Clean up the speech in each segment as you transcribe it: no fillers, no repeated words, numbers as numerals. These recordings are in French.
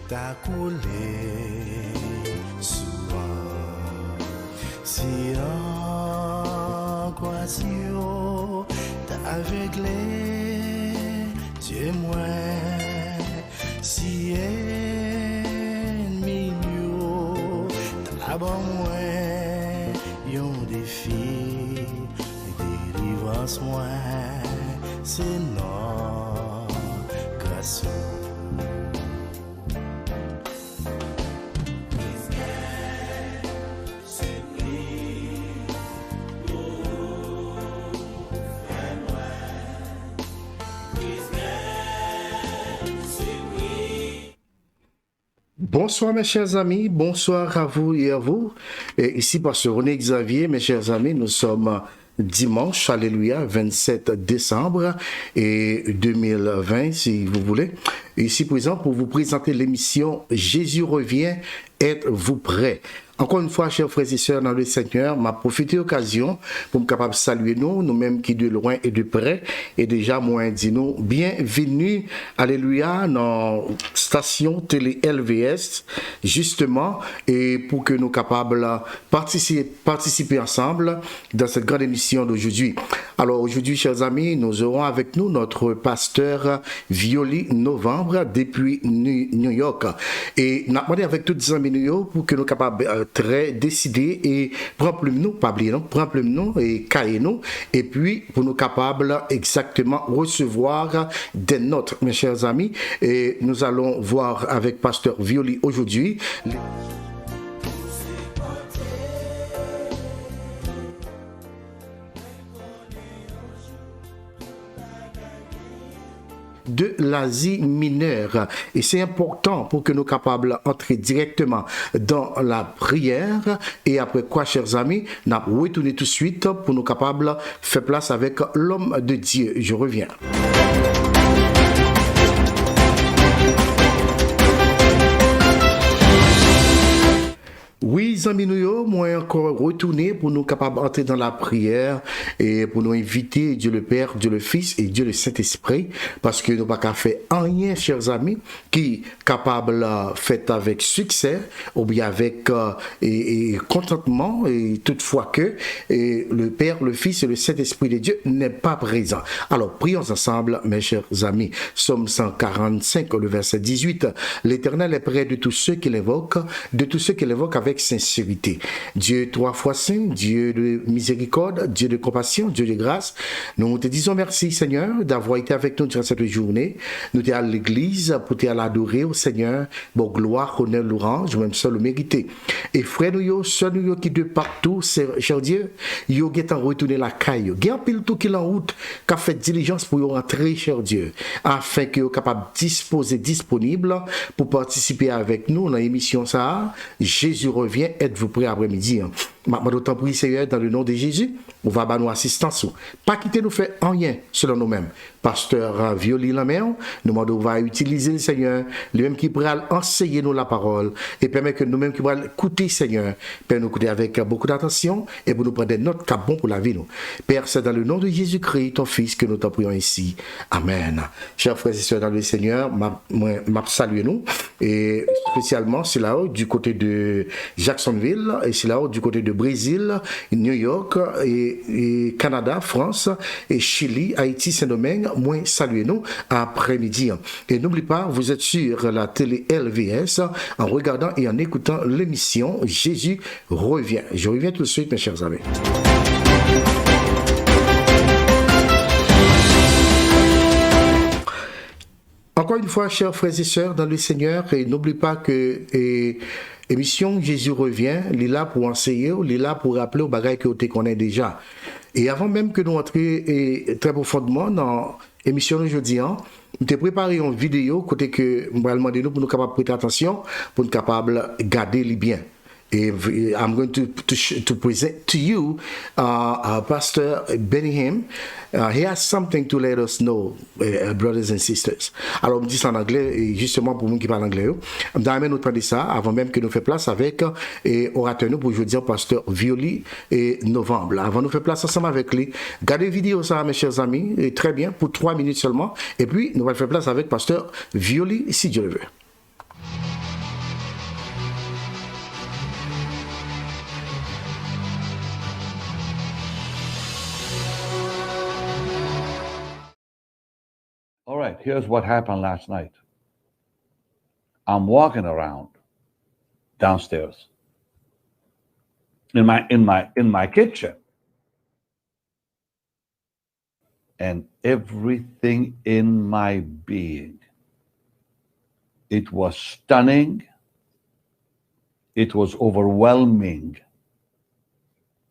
ta coulé souvent si angoissio t'a aveuglé Dieu moi si ennemi t'a bon moi yon défi délivrance moi c'est non grâce Bonsoir mes chers amis, bonsoir à vous et à vous. Et ici Pasteur René Xavier, mes chers amis, nous sommes dimanche, alléluia, 27 décembre et 2020 si vous voulez. Ici présent pour vous présenter l'émission Jésus revient, êtes-vous prêts? Encore une fois, chers frères et sœurs dans le Seigneur, m'a profité d'occasion pour me capable de saluer nous-mêmes qui de loin et de près, et déjà moi dit nous bienvenue, alléluia, dans station télé LVS, justement, et pour que nous capables de participer ensemble dans cette grande émission d'aujourd'hui. Alors aujourd'hui, chers amis, nous aurons avec nous notre pasteur Violi Novembre depuis New York, et nous demandé avec toutes les amis pour que nous capables très décidé et prendre nous pas oublier non prendre nous et cahier nous et puis pour nous capables exactement recevoir des notes mes chers amis et nous allons voir avec pasteur Violi aujourd'hui de l'Asie mineure. Et c'est important pour que nous soyons capables d'entrer directement dans la prière. Et après quoi, chers amis, nous allons retourner tout de suite pour nous capables de faire place avec l'homme de Dieu. Je reviens. Oui, amis, moi encore retourner pour nous capables d'entrer dans la prière et pour nous inviter Dieu le Père, Dieu le Fils et Dieu le Saint-Esprit, parce que nous n'avons pas fait rien, chers amis, qui est capable de faire avec succès ou bien avec et contentement, et toutefois que le Père, le Fils et le Saint-Esprit de Dieu n'est pas présent. Alors, prions ensemble, mes chers amis. Somme 145, le verset 18. L'Éternel est près de tous ceux qui l'invoquent, avec sincérité. Dieu trois fois saint, Dieu de miséricorde, Dieu de compassion, Dieu de grâce. Nous te disons merci Seigneur d'avoir été avec nous durant cette journée. Nous t'es à l'église pour te l'adorer au Seigneur. Bon, gloire, honneur, louange, même seul le mériter. Et frère nous, sœurs nous qui de partout, cher Dieu, yo get en retourner la caille. Gen pile tout qui en route, qu'a fait diligence pour y rentrer, cher Dieu, afin que vous capable disposer disponible pour participer avec nous dans l'émission ça. Jésus revient, êtes-vous prêts après-midi? Maintenant, d'autant prie, Seigneur, dans le nom de Jésus, on va avoir nos assistance. Pas quitter nous faire rien selon nous-mêmes. Pasteur Violi Lamère, nous demandons, on va utiliser le Seigneur, lui-même qui pourra enseigner nous la parole et permettre que nous-mêmes qui pourrons écouter, Seigneur, Père, nous écouter avec beaucoup d'attention et pour nous prendre des notes qui bon pour la vie. Nous. Père, c'est dans le nom de Jésus-Christ, ton Fils, que nous t'en prions ici. Amen. Chers frères et sœurs dans le Seigneur, m'a salué nous et spécialement, c'est là-haut du côté de Jacksonville et c'est là-haut du côté de Brésil, New York et Canada, France et Chili, Haïti, Saint-Domingue. Moi, saluez-nous après-midi. Et n'oubliez pas, vous êtes sur la télé LVS en regardant et en écoutant l'émission Jésus revient. Je reviens tout de suite, mes chers amis. Encore une fois, chers frères et sœurs dans le Seigneur, et n'oubliez pas que émission Jésus revient, il est là pour enseigner, il est là pour rappeler aux bagages que vous connaissez déjà. Et avant même que nous entrions très profondément dans l'émission d'aujourd'hui, nous avons préparé une vidéo côté que nous allons demander pour nous capables prêter attention, pour nous capables de garder les biens. I'm going to present to you Pastor Benny. He has something to let us know, brothers and sisters. Alors, on dit ça en anglais, et justement pour nous qui parlent anglais, on doit nous prendre ça avant même que nous fassions place avec orateur nous pour aujourd'hui, Pasteur Violi et Novembre. Avant nous faire place ensemble avec lui, gardez vidéo ça, mes chers amis, et très bien, pour 3 minutes seulement, et puis nous allons faire place avec Pasteur Violi, si Dieu le veut. Here's what happened last night. I'm walking around downstairs in my kitchen, and everything in my being, it was stunning, it was overwhelming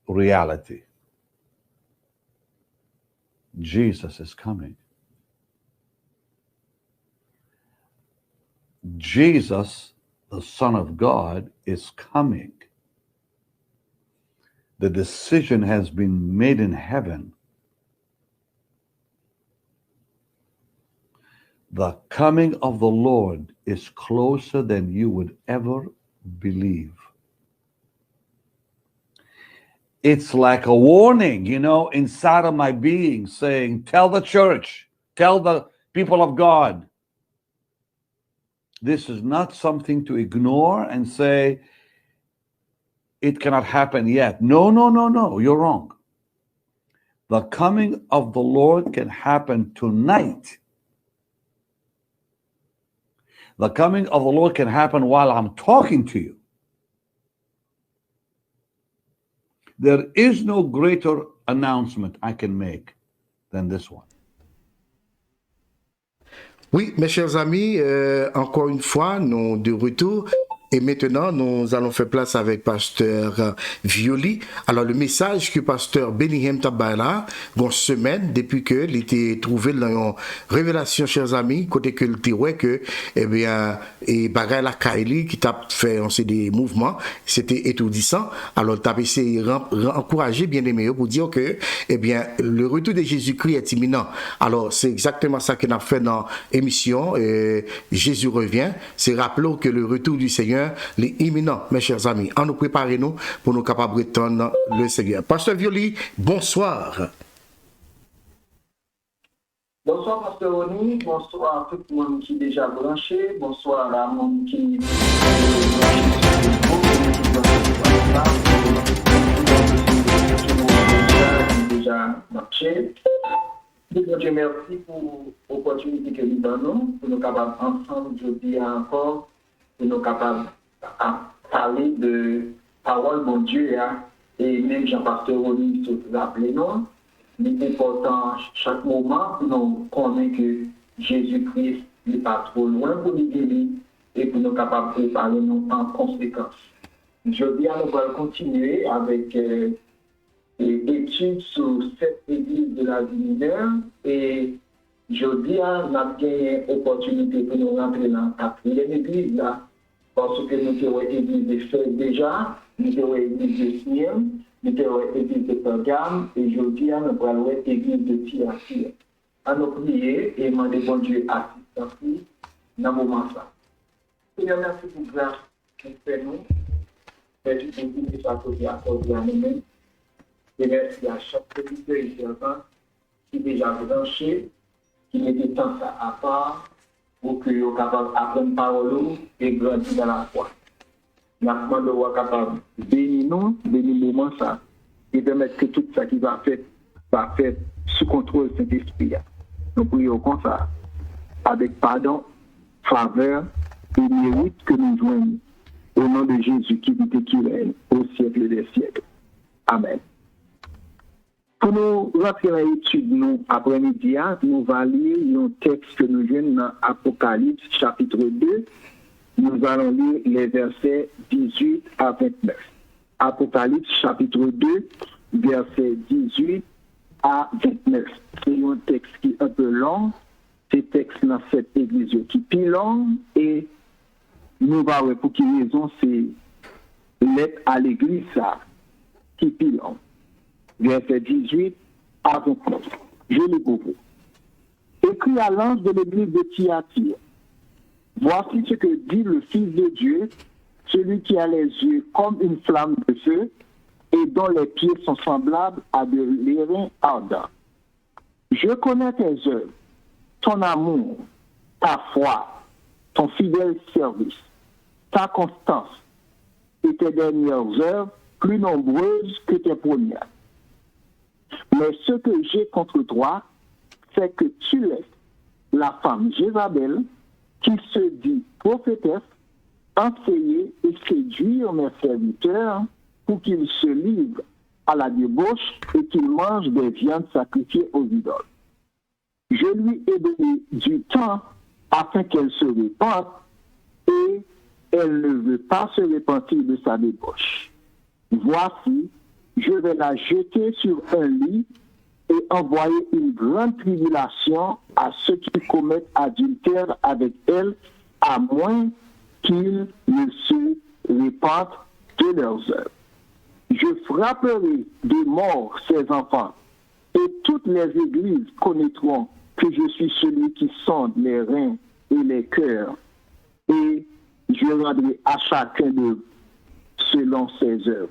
reality. Jesus is coming. Jesus, the Son of God, is coming. The decision has been made in heaven. The coming of the Lord is closer than you would ever believe. It's like a warning, inside of my being saying, tell the church, tell the people of God. This is not something to ignore and say, it cannot happen yet. No, you're wrong. The coming of the Lord can happen tonight. The coming of the Lord can happen while I'm talking to you. There is no greater announcement I can make than this one. Oui, mes chers amis, encore une fois, nous de retour. Et maintenant, nous allons faire place avec Pasteur Violi. Alors, le message que Pasteur Benihem Tabala, une semaine, depuis que il était trouvé dans une révélation, chers amis, côté que il était que, eh bien, et bagay la Kaili, qui t'a fait, des mouvements, c'était étourdissant. Alors, t'as essayé encourager bien aimé pour dire que, eh bien, le retour de Jésus-Christ est imminent. Alors, c'est exactement ça qu'on a fait dans l'émission, Jésus revient. C'est rappeler que le retour du Seigneur est imminent, mes chers amis. En nous préparons pour nous capables d'attendre le Seigneur. Pasteur Violi, bonsoir. Bonsoir, Pasteur Oni. Bonsoir à tout le monde qui est déjà branché. Bonsoir à tout le monde qui est déjà branché. Dieu merci pour l'opportunité que nous donnons, pour nous capables ensemble, je dis encore, pour nous capables de parler de parole de Dieu, et même Jean-Pasteur Oni se rappelait, non? Il est important chaque moment pour nous connaître que Jésus-Christ n'est pas trop loin pour nous guérir et pour nous capables de préparer nous en conséquence. Je dis à nous allons continuer avec études sur cette église de la vie mineure et je dis à nous avons gagné opportunité pour nous rentrer dans la quatrième église là parce que nous avons église de Fès déjà, nous avons église de Smyrne, nous avons église de Pergame et je dis à nous allons église de Thyatire. À nous prier et demander bon Dieu assistance dans le moment ça. Seigneur, merci pour grâce que vous faites nous. Merci pour tout ce que vous avez accordé à nous-mêmes. Et merci à chaque petit et servant qui est déjà branché, qui mettait tant ça à part pour que vous soyez capable d'apprendre parole et grandir dans la foi. Nous demandons capable de bénir nous, bénir le moment ça, et permettre que tout ça qui va faire sous contrôle de Saint-Esprit. Nous prions comme ça, avec pardon, faveur et mérite que nous joignons au nom de Jésus qui vit et qui règne au siècle des siècles. Amen. Pour nous rentrer dans l'étude, nous, après-midi, nous allons lire un texte que nous venons dans Apocalypse, chapitre 2. Nous allons lire les versets 18 à 29. Apocalypse, chapitre 2, versets 18 à 29. C'est un texte qui est un peu long. C'est un texte dans cette église qui est plus long. Et nous allons voir pour quelle raison c'est l'être à l'église ça, qui est plus long. Verset 18 à 29. Je lis pour vous. Écrit à l'ange de l'église de Thyatire. Voici ce que dit le Fils de Dieu, celui qui a les yeux comme une flamme de feu et dont les pieds sont semblables à de l'airain ardent. Je connais tes œuvres, ton amour, ta foi, ton fidèle service, ta constance et tes dernières œuvres plus nombreuses que tes premières. Mais ce que j'ai contre toi, c'est que tu laisses la femme Jézabel, qui se dit prophétesse, enseigner et séduire mes serviteurs pour qu'ils se livrent à la débauche et qu'ils mangent des viandes sacrifiées aux idoles. Je lui ai donné du temps afin qu'elle se repente et elle ne veut pas se repentir de sa débauche. Voici, je vais la jeter sur un lit et envoyer une grande tribulation à ceux qui commettent adultère avec elle, à moins qu'ils ne se repentent de leurs œuvres. Je frapperai de mort ces enfants, et toutes les églises connaîtront que je suis celui qui sonde les reins et les cœurs, et je rendrai à chacun d'eux selon ses œuvres.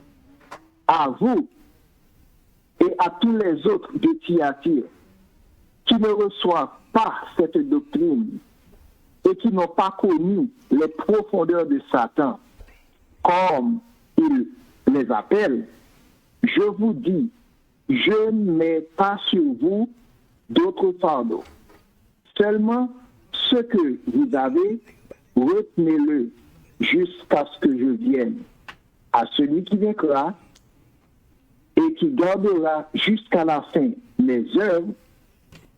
À vous et à tous les autres de Thyatire qui ne reçoivent pas cette doctrine et qui n'ont pas connu les profondeurs de Satan, comme il les appelle, je vous dis, je ne mets pas sur vous d'autres fardeaux. Seulement ce que vous avez, retenez-le jusqu'à ce que je vienne. À celui qui vaincra et qui gardera jusqu'à la fin mes œuvres,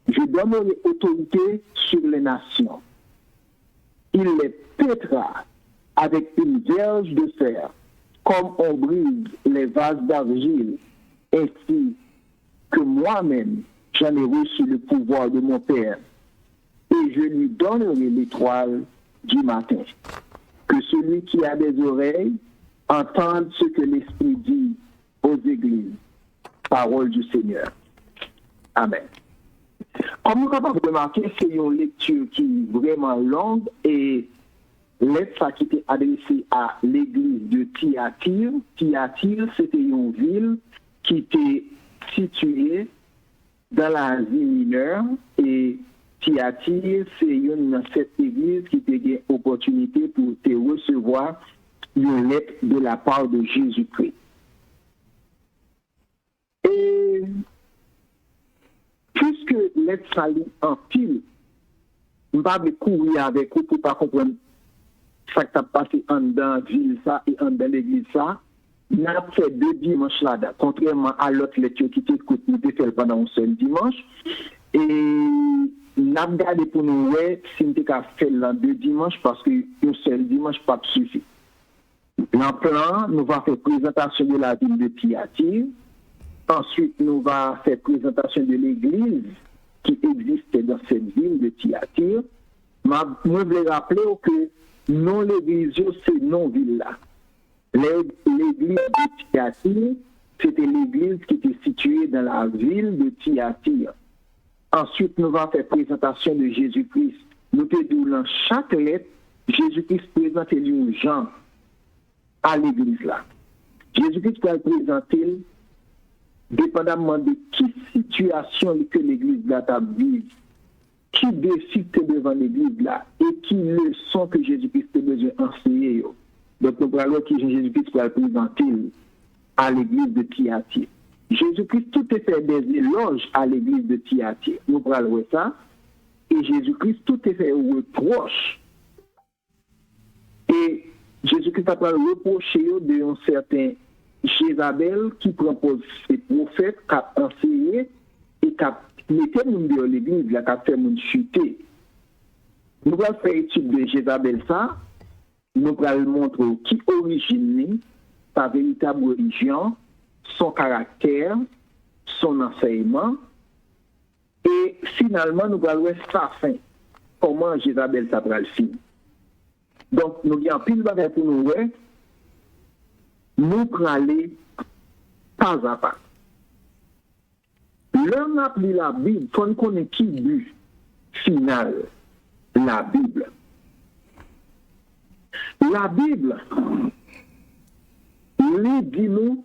je donnerai autorité sur les nations. Il les pètera avec une verge de fer, comme on brise les vases d'argile, ainsi que moi-même j'en ai reçu le pouvoir de mon Père, et je lui donnerai l'étoile du matin. Que celui qui a des oreilles entende ce que l'Esprit dit aux églises. Parole du Seigneur. Amen. Comme nous avons remarqué, c'est une lecture qui est vraiment longue et lettre qui était adressée à l'église de Thyatire. Thyatire, c'était une ville qui était située dans l'Asie mineure et Thyatire, c'est cette église qui était une opportunité pour te recevoir une lettre de la part de Jésus-Christ. Et puisque lettre salie en pile, je ne vais pas courir avec vous pour ne pas comprendre ce qui a passé en dans la ville ça et en dans l'église ça. Nous avons fait 2 dimanches là-dedans, contrairement à l'autre lecture qui t'écoute, nous avons fait pendant un seul dimanche. Et nous avons regardé pour nous, si nous avons fait là 2 dimanches, parce qu'un seul dimanche pas suffit. Dans le plan, nous allons faire présentation de la ville de Thyatire. Ensuite, nous allons faire présentation de l'église qui existait dans cette ville de Thyatire. Je voulais rappeler que non l'église, c'est non ville là. L'église de Thyatire, c'était l'église qui était située dans la ville de Thyatire. Ensuite, nous allons faire présentation de Jésus-Christ. Nous te disons dans chaque lettre, Jésus-Christ présente les gens à l'église là. Jésus-Christ va présenter dépendamment de quelle situation que l'église là a vécu, qui décide devant l'église là et qui leçon que Jésus-Christ a besoin d'enseigner. Donc nous parlons que Jésus-Christ va présenter à l'église de Thyatire. Jésus-Christ tout est fait des éloges à l'église de Thyatire. Nous parlons de ça. Et Jésus-Christ tout est fait reproche. Et Jésus-Christ a reproché de un certain Jézabel qui propose ses prophètes, qui a enseigné et qui a mis dans l'église, qui a fait mon chuter. Nous allons faire étude de Jézabel ça. Nous allons montrer qui origine sa véritable religion, son caractère, son enseignement. Et finalement, nous allons voir sa fin. Comment Jézabel s'appelle le film. Donc, nous avons pile de pour nous voir. Nous allons aller pas à pas. L'homme a pris la Bible, il faut qu'on ait qui but final, la Bible. La Bible, nous dit-nous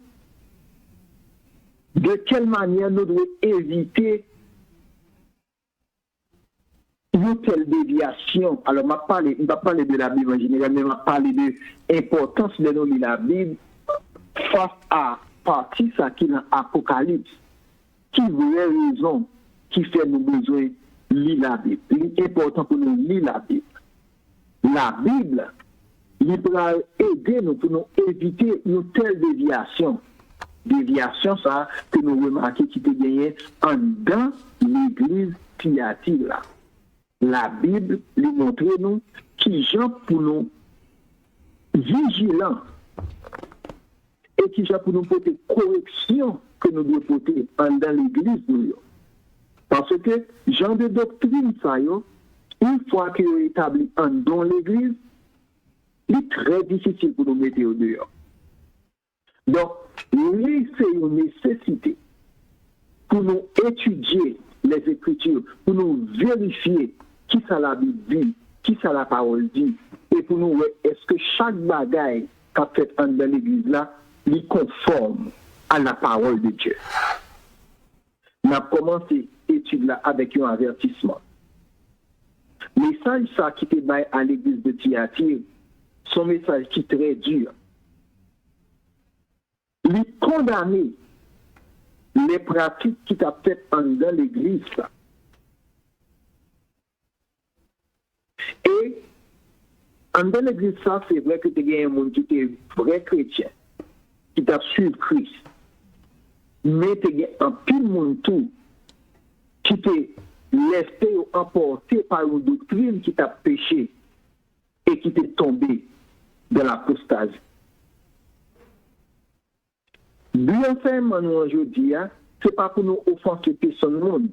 de quelle manière nous devons éviter une telle déviation. Alors, je ne vais pas parler de la Bible en général, mais je vais parler de l'importance de nous lire la Bible face à partie ça qui est dans l'Apocalypse. Qui vraie raison qui fait nous besoin lire la Bible. Il est important pour nous lire la Bible. La Bible, il va aider nous pour nous éviter une telle déviation. Déviation, ça, que nous remarquons qui peut gagner en dans l'église Thyatire là. La Bible lui montre nous qui gens pour nous vigilants et qui gens pour nous porter correction que nous devons porter dans l'église nous. Parce que genre de doctrine ça yo, une fois qu'il est établi dans l'église, il est très difficile pour nous mettre au dehors. Donc, c'est une nécessité pour nous étudier les Écritures, pour nous vérifier qui ça la Bible dit, qui ça la parole dit, et pour nous, est-ce que chaque bagaille qu'a fait dans l'église là, est conforme à la parole de Dieu. On a commencé l'étude là avec un avertissement. Le message ça qui était bail à l'église de Thyatire, son message qui est très dur. Il condamner les pratiques qui t'a fait dans l'église. Et dans l'église, ça, c'est vrai que tu as un monde qui était vrai chrétien, qui t'a suivi Christ. Mais tu as un pile monde tout qui t'est laissé emporter par une doctrine qui t'a péché et qui t'est tombé dans l'apostasie. Bien fermement, nous, aujourd'hui, ce n'est pas pour nous offenser personne monde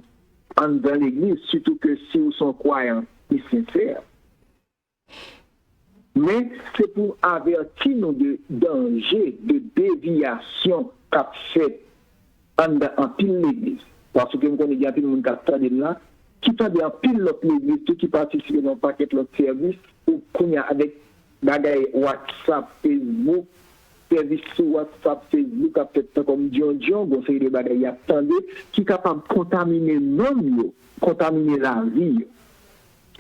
dans l'église, surtout que si vous sont croyants et sincères. Mais c'est pour avertir nous de danger, de déviation qu'a fait en pile l'église. Parce que nous connaissons bien tout le monde qui a traduit là, qui traduit en pile l'autre l'église, tout qui participe dans un paquet de l'autre service, ou qu'on y a avec bagaille WhatsApp, Facebook, service sur WhatsApp, Facebook, peut-être comme Dion, bon, c'est des bagailles attendez, qui est capable de contaminer l'homme, contaminer la vie.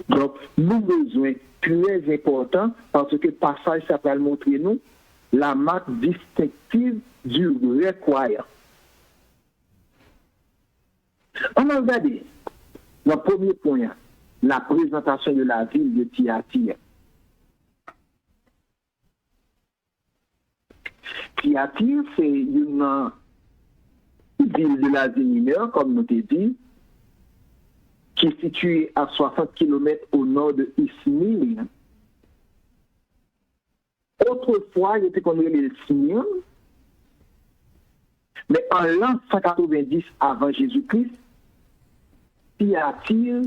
Donc, nous avons besoin très important parce que le passage ça va montrer nous la marque distinctive du vrai croyant. On a regardé le premier point, la présentation de la ville de Thyatire. Thyatire, c'est une ville de l'Asie mineure, comme nous t'ai dit, qui est située à 60 km au nord de Ismir. Autrefois, il était connu le Smyrne, mais en l'an 190 avant Jésus-Christ, Thyatire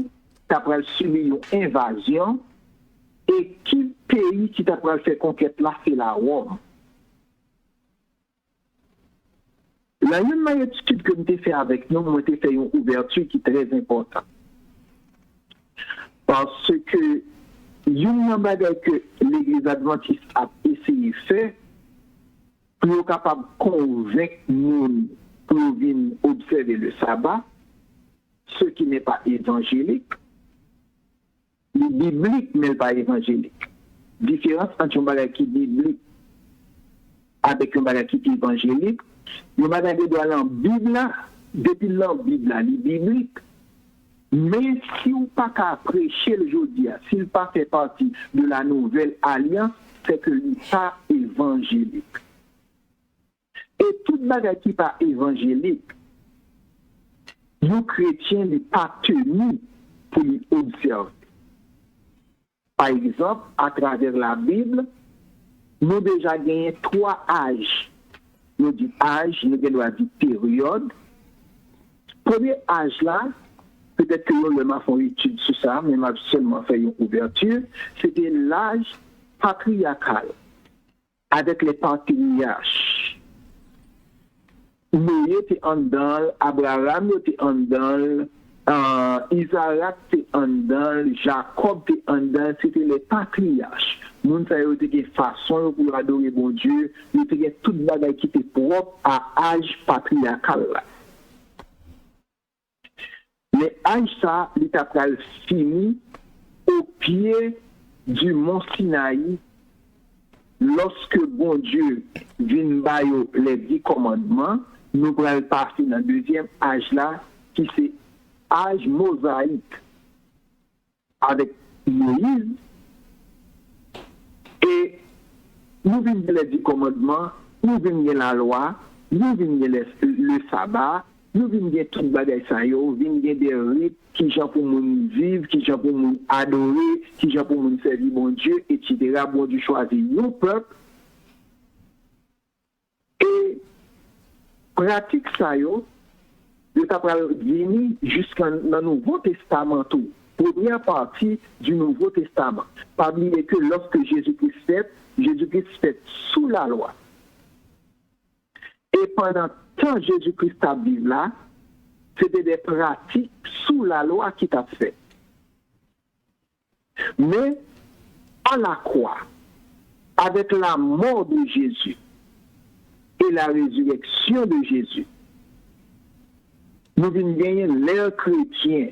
t'a subi une invasion et qui pays qui t'a fait conquête là, c'est la Rome. La même étude que nous avons fait avec nous, nous avons fait une ouverture qui est très importante. Parce que une bagage que l'Église adventiste a essayé de faire pour être capable de convaincre nous pour venir observer le sabbat, ce qui n'est pas évangélique, le biblique mais pas évangélique. Différence entre un bagage qui est biblique avec un bagage qui est évangélique, le bagage doit aller en Bible, depuis la Bible, les biblique. Mais si on pas qu'à prêcher le jeudi, s'il pas fait partie de la nouvelle alliance, c'est que il n'est pas évangélique. Et toute bagage qui n'est pas évangélique, nous chrétiens n'est pas tenus pour l'observer. Par exemple, à travers la Bible, nous avons déjà gagné 3 âges. Nous disons âge, nous avons dit période. Premier âge là, peut-être que nous avons fait une étude sur ça, mais nous avons seulement fait une ouverture, c'était l'âge patriarcal, avec les patriarches. Noé était en dedans, Abraham était en dedans, Isaac était en dedans, Jacob était en dedans, c'était les patriarches. Nous avons une façon pour adorer bon Dieu, nous avons toute bagaille qui était propre à l'âge patriarcal. Mais l'âge ça, l'étape fini au pied du mont Sinaï, lorsque bon Dieu vient bailler les 10 commandements, nous allons passer dans le deuxième âge là, qui c'est âge mosaïque. avec Moïse, et nous venons les 10 commandements, nous venons la loi, nous venons le sabbat, nous venons tout le bagage ça, nous venons des rites qui sont pour nous vivre, qui sont pour nous adorer, qui sont pour nous servir bon Dieu, etc. Bon Dieu choisit nos peuples. Et pratique ça, yo, je t'apprends venir jusqu'à le Nouveau Testament tout. Première partie du Nouveau Testament. Pas oublier que lorsque Jésus-Christ fait sous la loi. Et pendant que Jésus-Christ a vécu là, c'était des pratiques sous la loi qui t'a fait. Mais à la croix, avec la mort de Jésus et la résurrection de Jésus, nous venons gagner l'ère chrétien.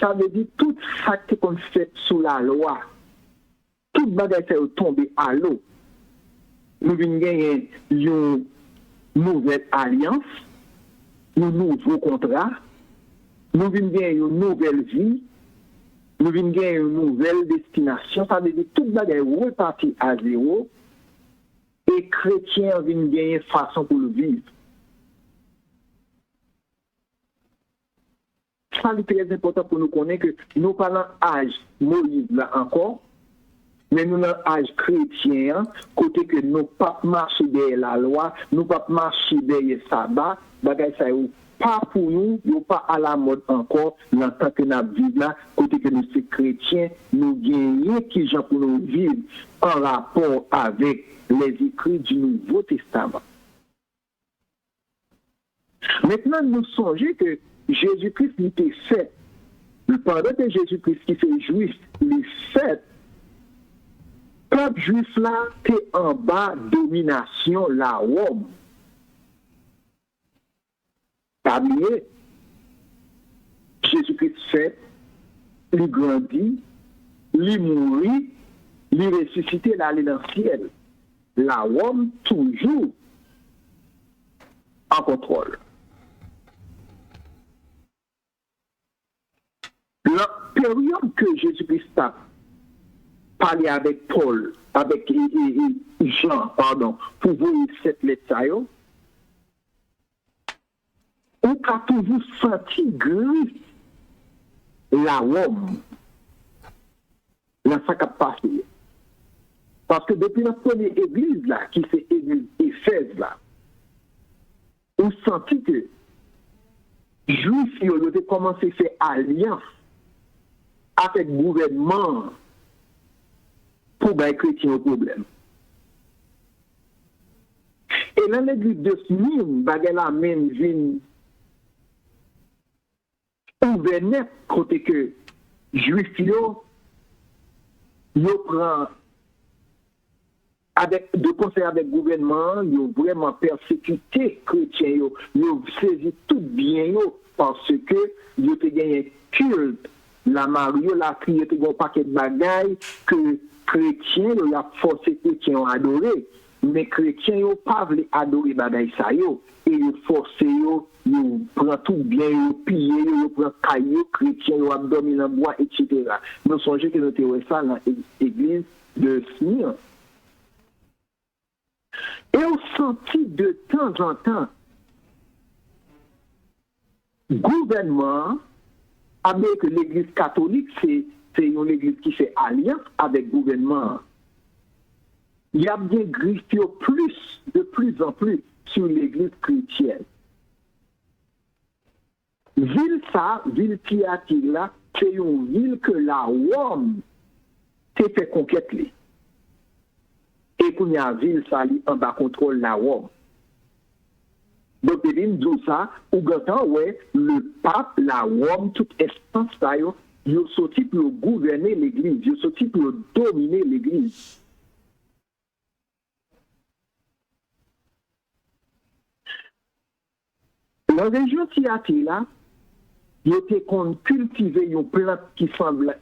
Ça veut dire tout ça qu'on fait sous la loi, tout bagage est tombé à l'eau. Nous venons gagner une nouvelle alliance, un nouveau contrat, nous venons gagner une nouvelle vie, nous venons gagner une nouvelle destination. Ça veut dire tout bagage est reparti à zéro et chrétien viennent gagner façon pour le vivre. Ça c'est très important pour nous connaître que nous parlons âge Moïse là encore, mais nous dans âge chrétien, côté que nous pas marcher derrière la loi, nous pas marcher derrière sabbat, bagay ça yo pas pour nous, yo pas à la mode encore dans tant que nous vivons là, côté que nous sommes chrétiens, nous gagnons qui gens pour nous vivre en rapport avec les écrits du Nouveau Testament. Maintenant, nous songeons que Jésus-Christ était fait. Pendant que Jésus-Christ qui fait juif, il fait. Le peuple juif là, était en bas domination la Rome. Pas bien. Jésus-Christ fait, il grandit, il mourit, il ressuscité, l'aller dans le ciel. La Rome toujours en contrôle. La période que Jésus-Christ a parlé avec Paul, avec Jean, pardon, pour vous cette lettre, on a toujours senti gris la Rome, dans ce qui a passé. Parce que depuis la première église, là, qui c'est l'église Éphèse, là, on sentit que les Juifs ont commencé à faire alliance avec le gouvernement pour les chrétiens au problème. Et dans l'église de Smyrne, la même vient ouvert côté que les Juifs ils prennent de conseil avec le gouvernement, ils ont vraiment persécuté les chrétiens, ils ont saisi tout bien parce que ils ont gagné culte. La Mario, la crié, il y a un paquet de bagailles que les chrétiens, ils ont forcé les chrétiens à adorer. Mais les chrétiens n'ont pas voulu adorer bagailles ça, et ils ont forcé, ils prennent tout bien, ils pillent, ils prennent caillou, les chrétiens, ils ont dormi dans le bois, etc. Nous songeons que nous avons ça dans l'église de Smyrne. Et on sentit de temps en temps, le gouvernement, avec l'église catholique, c'est une église qui fait alliance avec le gouvernement. Il y a bien griffé de plus en plus sur l'église chrétienne. Ville Thyatira, c'est une ville que la Rome s'est fait conquête. Et pour y a ville, ça en bas contrôle la Rome. Donc, il dit ça, ou quand ouais, le pape, la Rome, toute instance, ils sont sortis pour gouverner l'église, ils sont sortis pour dominer l'église. Dans la région Thyatira, ils étaient cultivé une plante qui semble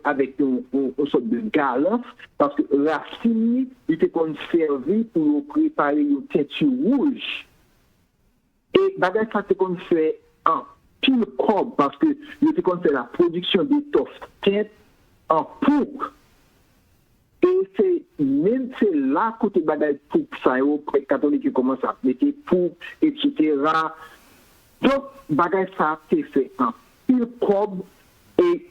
avec une sorte de galance, parce que la racine était servi pour préparer une teinture rouge. Et bagage ça qu'on fait pile cob parce que il était comme fait la production d'étoffes teintes en pourpre. Et c'est là côté bagaille pourpre ça, les catholiques commencent à mettre pourpre, etc. Donc, bagaille ça, c'est fait en pile cob et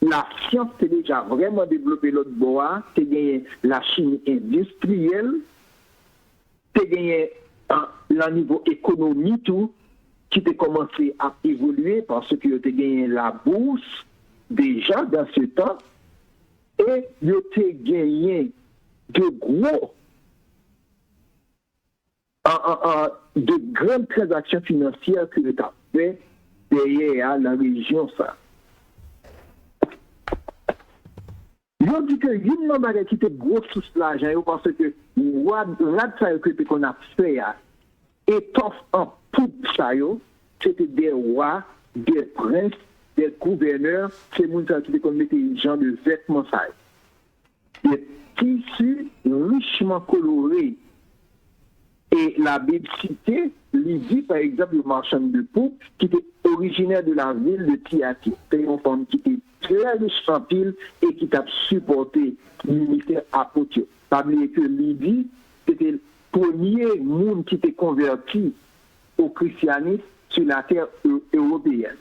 la science c'est déjà vraiment développé l'autre bois, c'est gagné la chimie industrielle, c'est gagné le niveau économie tout, qui a commencé à évoluer parce que tu as gagné la bourse déjà dans ce temps et tu as gagné de grandes transactions financières que tu as fait derrière la région ça. Je dis que une chose qui était grosse sous l'argent parce que ce qu'on a fait étoffe en poupe ça c'était des rois, des princes, des gouverneurs, c'est moun ça qui mettait des gens de vêtements ça. Des tissus richement colorés. Et la Bible citait Lydie, par exemple, le marchand de poupe, qui était originaire de la ville de Thyatire. C'était une femme qui était très riche en pile et qui t'a supporté l'unité apôtre. Pas oublier que Lydie, c'était le premier monde qui était converti au christianisme sur la terre européenne.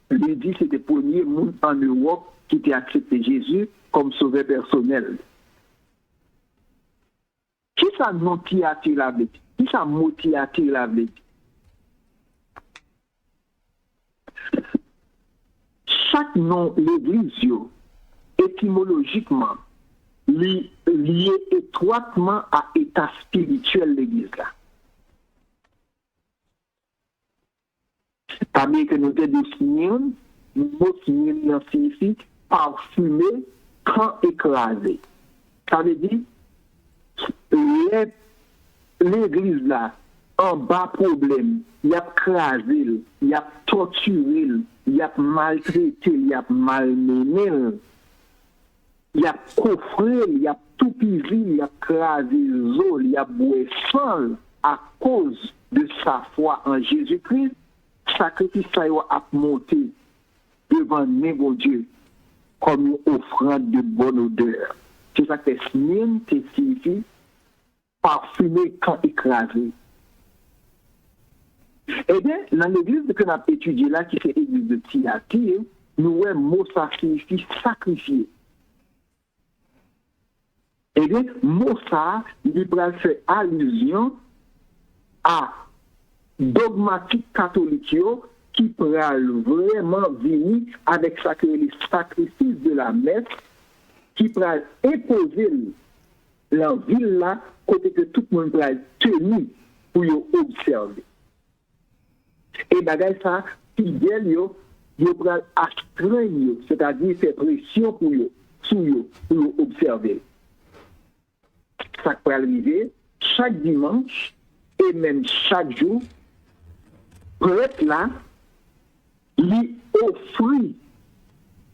Lydie, c'était le premier monde en Europe qui était accepté Jésus comme sauveur personnel. Qui ça non Thyatire la vie? Qui ça mot Thyatire la vie? Chaque nom l'église, étymologiquement, lié étroitement à l'état spirituel de l'église là. Parmi que nous définissons, le mot signifie parfumé quand écrasé. Ça veut dire l'église là, en bas problème, il y a crasé, il y a torturé, il y a maltraité, il y a malmené, il y a coffré, il y a tout pisé, il y a crasé, il y a boué sang à cause de sa foi en Jésus-Christ. Sacrifice ça a monté devant mon Dieu comme une offrande de bonne odeur. C'est ça que signifie parfumé quand écrasé. Eh bien, dans l'église que nous avons étudiée là, qui est l'église de Thyatire, nous avons mot ça signifie sacrifier. Eh bien, mot ça, il fait allusion à dogmatique catholique qui pral vraiment venir avec le sacrifice de la messe qui pral imposer la ville là côté que tout le monde pral tenu pour observer. Et bagay ça fidèle yo pral astreindre, c'est-à-dire faire pression pour yo pour observer. Ça pral arriver chaque dimanche et même chaque jour prêtre là, lui offrit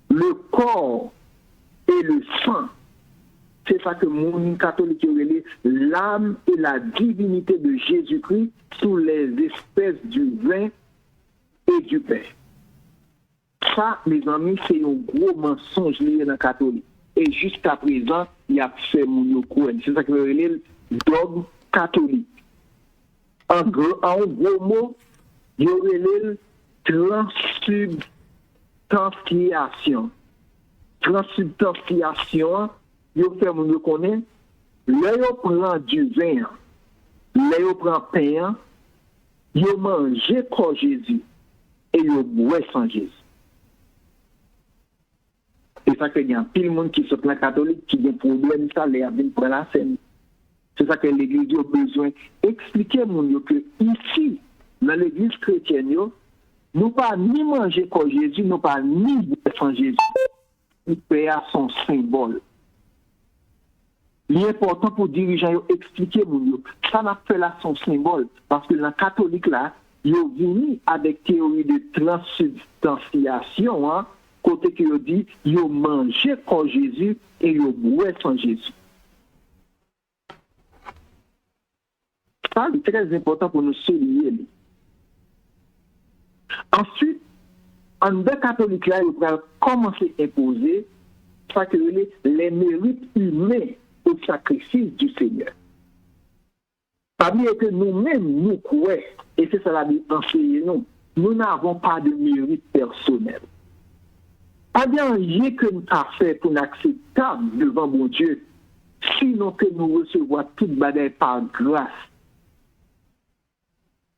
le corps et le sang. C'est ça que mon catholique relève l'âme et la divinité de Jésus-Christ sous les espèces du vin et du pain. Ça, mes amis, c'est un gros mensonge lié dans le catholique. Et jusqu'à présent, il y a fait mon courant. C'est ça que relève dogme catholique. En gros mot, il y aurait transubstantiation. Transubstantiation, il fait mon connaît, là il prend du vin, là il prend pain, il mange comme Jésus et il boit sans Jésus. C'est ça qu'il y a pile de monde qui sont catholiques qui a des problèmes, ça les a bien prendre la scène. C'est ça que l'église a besoin d'expliquer que ici, dans l'église chrétienne, nous pas ni manger comme Jésus, nous pas ni boire sans Jésus. Le Père son symbole. L'important pour dirigeants expliquer ça n'a fait là son symbole parce que dans catholique là, ils ont venu avec théorie de transubstantiation, côté que dit ils ont mangé comme Jésus et ils ont boire sans Jésus. Ça, c'est très important pour nous souligner. Ensuite, en deux catholiques là, ils vont commencer à imposer ça que les mérites humains au sacrifice du Seigneur. Parmi que nous-mêmes, nous croyons, et c'est ça la Bible enseigne nous n'avons pas de mérite personnel. Pas bien rien que nous avons fait pour nous acceptable devant mon Dieu, sinon que nous recevons toute bagaille par grâce.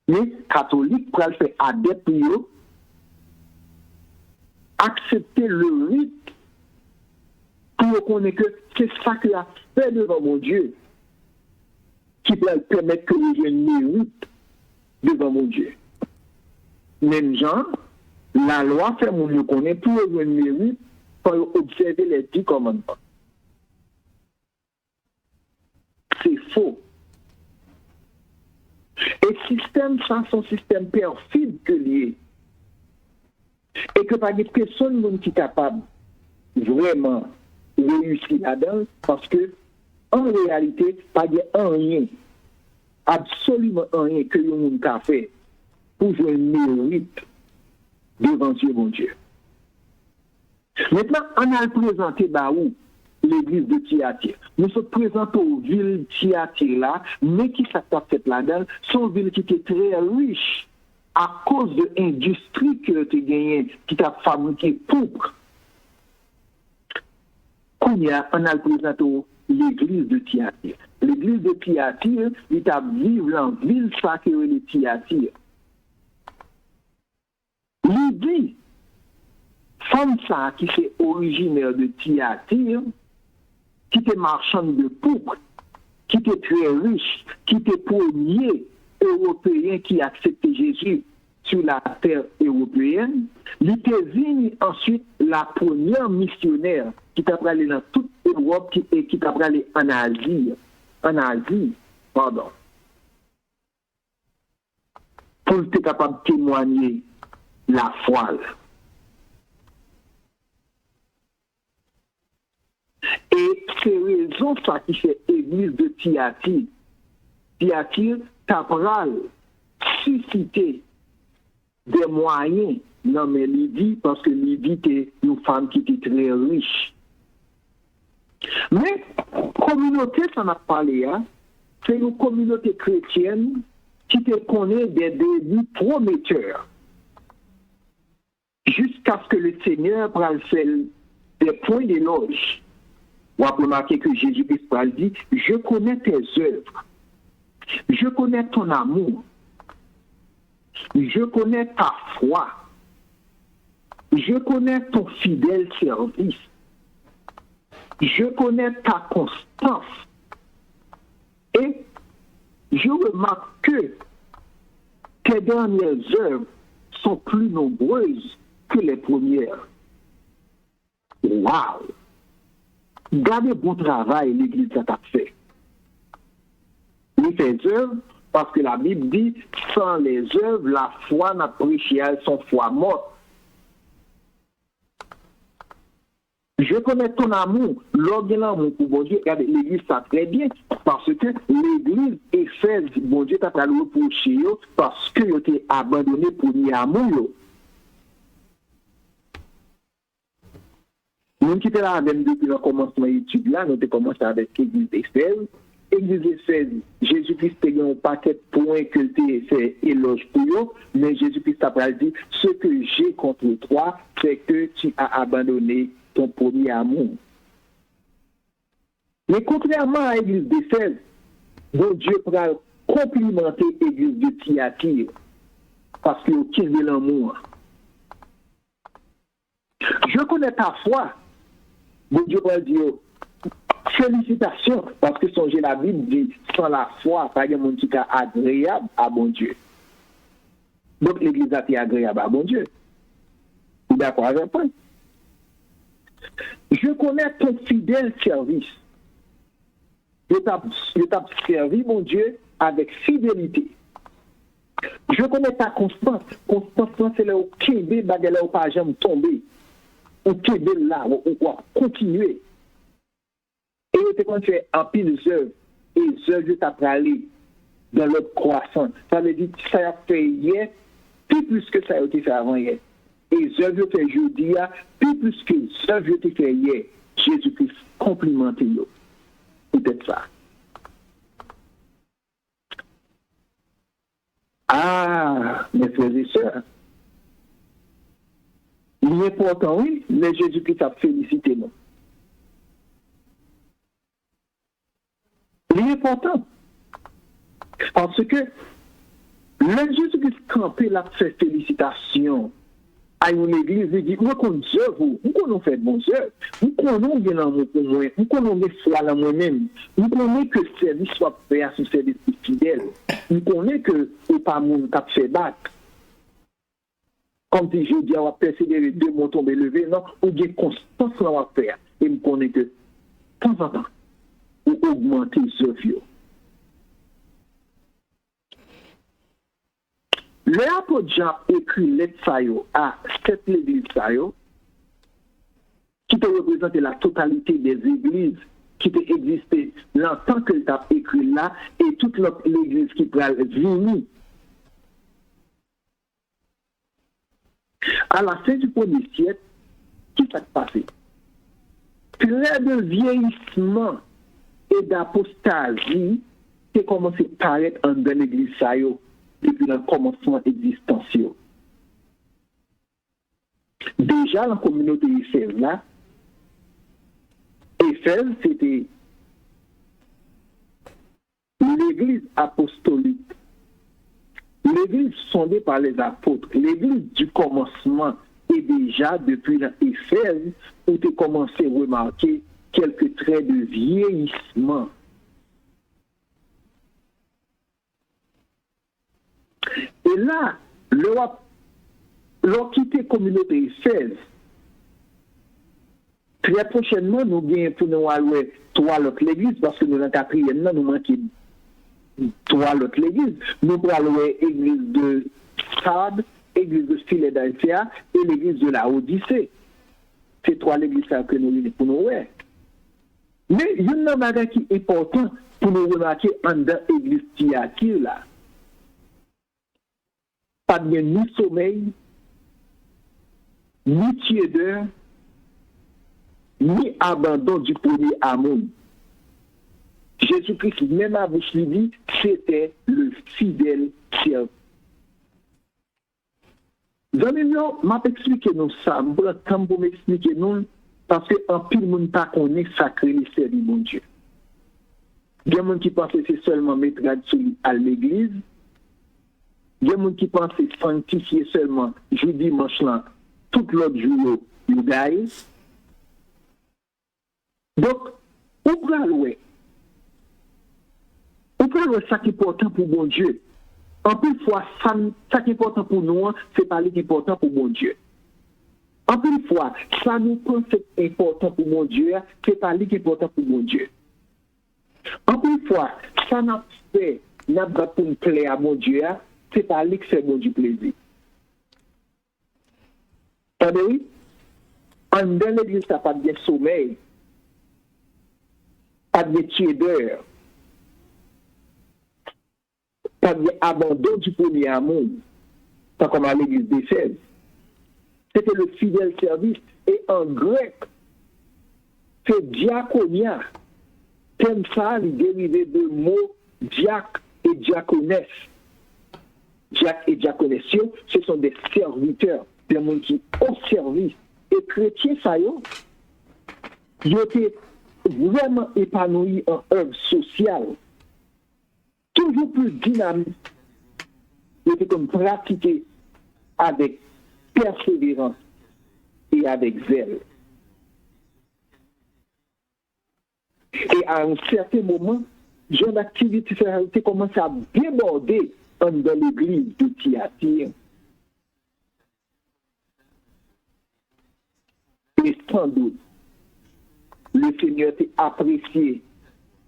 Mais catholiques pour faire adepte accepter le rite pour reconnaître que c'est ça qu'il a fait devant mon Dieu qui peut permettre que je mérite devant mon Dieu. Même gens, la loi fait mon Dieu connaît pour le mérite pour observer les 10 commandements. C'est faux. Et système, ça, son système perfide que lié. Et que pas de personne qui est capable vraiment réussir là-dedans parce que en réalité, pas de rien, absolument rien que le monde a fait pour jouer un mérite devant Dieu, mon Dieu. Maintenant, on a présenté où l'église de Thyatire. Nous sommes présentés aux villes Thyatire là, mais qui s'attaquent fait là-dedans, sont villes qui étaient très riches à cause de l'industrie qui a été gagnée, qui a fabriqué pourpre. On a présenté l'église de Thyatire. L'église de Thyatire, il a vivre dans la ville sacrée de Thyatire. Il dit, femme ça qui est originaire de Thyatire, qui était marchande de pourpre, qui était très riche, qui était premier Européen qui acceptait Jésus sur la terre européenne, il était venu ensuite la première missionnaire qui t'a allé dans toute Europe et qui t'a allé en Asie, pour être capable de témoigner la foi. Et c'est raison ça qui fait l'église de Thyatire. Thyatire t'a suscité des moyens. Non, mais Lydie, parce que Lydie était une femme qui était très riche. Mais, communauté, ça n'a pas parlé, hein? C'est une communauté chrétienne qui te connaît des débuts prometteurs. Jusqu'à ce que le Seigneur prenne des points d'éloge. On va remarquer que Jésus-Christ dit, je connais tes œuvres. Je connais ton amour. Je connais ta foi. Je connais ton fidèle service. Je connais ta constance. Et je remarque que tes dernières œuvres sont plus nombreuses que les premières. Waouh! Gardez bon travail, l'Église a fait. Il fait œuvres parce que la Bible dit, sans les œuvres, la foi n'a pas réussi à son foi morte. Je connais ton amour, l'amour pour bon Dieu. Regardez, l'Église ça très bien, parce que l'Église Éphèse, bon Dieu t'a pas le reprocher parce que tu été abandonné pour ni amour. Nous qui étions là même depuis le commencement de l'étude là, nous avons commencé avec l'Église Éphèse. Église Éphèse, Jésus-Christ a eu un paquet de points que tu fait éloge pour eux, mais Jésus-Christ a dit, ce que j'ai contre toi, c'est que tu as abandonné ton premier amour. Mais contrairement à l'église d'Éphèse, bon Dieu pourra complimenter l'église de Thyatire parce qu'il a de l'amour. Je connais ta foi. Bon Dieu pourra dire félicitations parce que son la Bible dit sans la foi, pas de monde qui est agréable à bon Dieu. Donc l'église a été agréable à bon Dieu. Vous êtes d'accord avec moi? Je connais ton fidèle service. Je t'ai servi, mon Dieu, avec fidélité. Je connais ta constance. Constance, c'est là où Québec, là où pas jamais tomber. Où Québec là, où continuer. Et quand tu fais un pile d'œuvres, et les œuvres t'as aller dans l'autre croissant. Ça veut dire que ça a fait hier, puis plus que ça a été fait avant hier. Et œuvres fait jeudi, puis plus que œuvres été fait hier. Jésus-Christ complimenté yo. Peut-être ça. Ah, mes frères et sœurs. L'important, oui, mais Jésus-Christ a félicité nous. L'important. Parce que le Jésus-Christ campé l'a fait félicitation à une église, il dit, nous connaissons Dieu, nous connaissons fait bon Dieu, nous connaissons bien dans mon moi, nous connaissons foi dans moi-même, nous connaissons que le service soit fait à ce service fidèle, nous connaissons que le pas mon cap fait battre. Comme dit, je dis, on va persévérer deux mots tomber levé, non, ou bien constance on va faire, et nous connaissons que, de temps en temps, ou augmenter ce vieux. Le apôtre Jean écrit lettre à cette église qui peut représenter la totalité des églises qui peut exister dans le temps que il a écrit là et toute l'église qui peut venir. À la fin du premier siècle, qui s'est passé? Plein de vieillissement et d'apostasie qui commencé à paraître dans l'église depuis le commencement existentiel. Déjà, la communauté Éphèse, là, Éphèse, c'était l'église apostolique, l'église fondée par les apôtres, l'église du commencement, et déjà, depuis l'Éphèse, où tu commencé à remarquer quelques traits de vieillissement. Et là, l'on quitte la communauté Éphèse. Très prochainement, nous gagnons pour nous aller trois l'autre l'église, parce que nous, dans la quatrième, nous manquons trois l'autre l'église. Nous allons l'église de Sardes, l'église de Philadelphia et l'église de la Odyssée. C'est trois l'églises que nous lisons pour nous. Mais il y a un bagage qui est important pour nous remarquer en l'église Thyatire là. Pas bien ni sommeil, ni tiédeur, ni abandon du premier amour. Jésus-Christ, même à bouche dit, c'était le fidèle servant. Zamiyo, m'a expliqué nous ça, je prends temps pour m'expliquer nous, parce qu'en pile, monde pas connaît sacré le service mon Dieu. Il y a des gens qui pensent que c'est seulement mettre à l'église. Il y a des gens qui pensent que c'est sanctifier seulement jeudi, dimanche, là, tout l'autre jour, you guys. Donc, on peut louer ça qui est important pour bon Dieu. En plus fois, ça qui est important pour nous, c'est pas l'important pour mon Dieu. En plus fois, ça nous pense c'est important pour mon Dieu, c'est pas l'important pour mon Dieu. En plus fois, ça n'a fait, n'a pas pour nous plaire à mon Dieu, c'est pas lui qui fait mon Dieu plaisir. Attendez, en dans l'église, ça n'a pas de sommeil, pas de tiédeur, pas d'abandon du premier amour, pas comme à l'église d'Éphèse. C'était le fidèle service. Et en grec, c'est diaconia. Thème ça, il dérivé de mots diac et diaconesse. Diac et diaconessio, ce sont des serviteurs, des gens qui ont service. Et chrétiens, ça y est, ils étaient vraiment épanouis en œuvre sociale. Toujours plus dynamique, il était comme pratiqué avec persévérance et avec zèle. Et à un certain moment, genre d'activité commence à déborder dans l'église de Thyatire. Et sans doute, le Seigneur a apprécié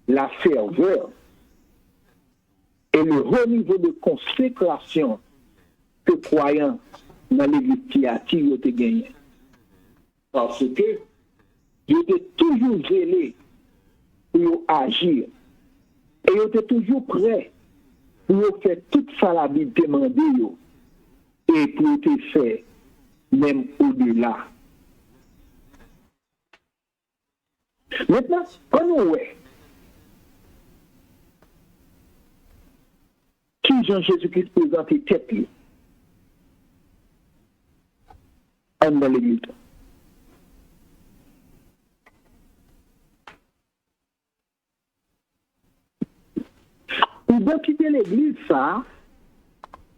la ferveur et le haut niveau de consécration que croyants dans l'église Thyatire ont gagné. Parce que ils étaient toujours zélés pour agir. Et ils étaient toujours prêts pour faire toute ça la Bible demandée. Et et pour te faire même au-delà. Maintenant, quand nous voyons qui Jean-Jésus-Christ présentait tête dans l'église. Identité l'église, ça,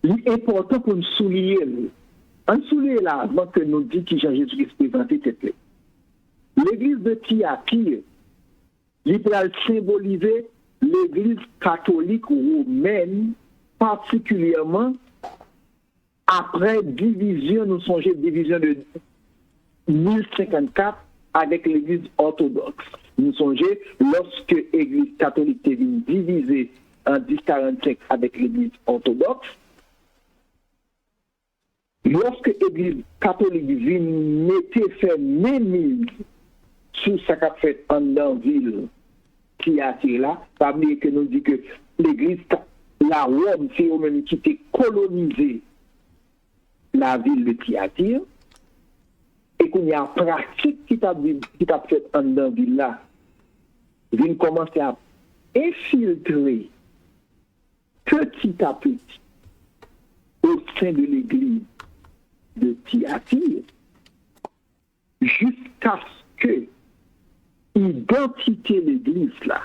c'est important pour nous souligner. On souligne là, avant que nous disions qui Jean-Jésus-Christ présentait tête. L'église de Thyatire, il peut symboliser l'église catholique romaine, particulièrement après division, nous songeons division de 1054 avec l'église orthodoxe. Nous songeons lorsque l'église catholique est divisée en 1045 avec l'église orthodoxe, lorsque l'église catholique mettait fait mémise sous sa qu'a fait en ville qui a été là, ça veut dire que nous dit que l'église, la Rome, c'est eux-mêmes qui étaient colonisé la ville de Thyatire, et qu'il y a une pratique qui t'a fait en ville là, vient commencer à infiltrer petit à petit au sein de l'église de Thyatire, jusqu'à ce que l'identité de l'église là,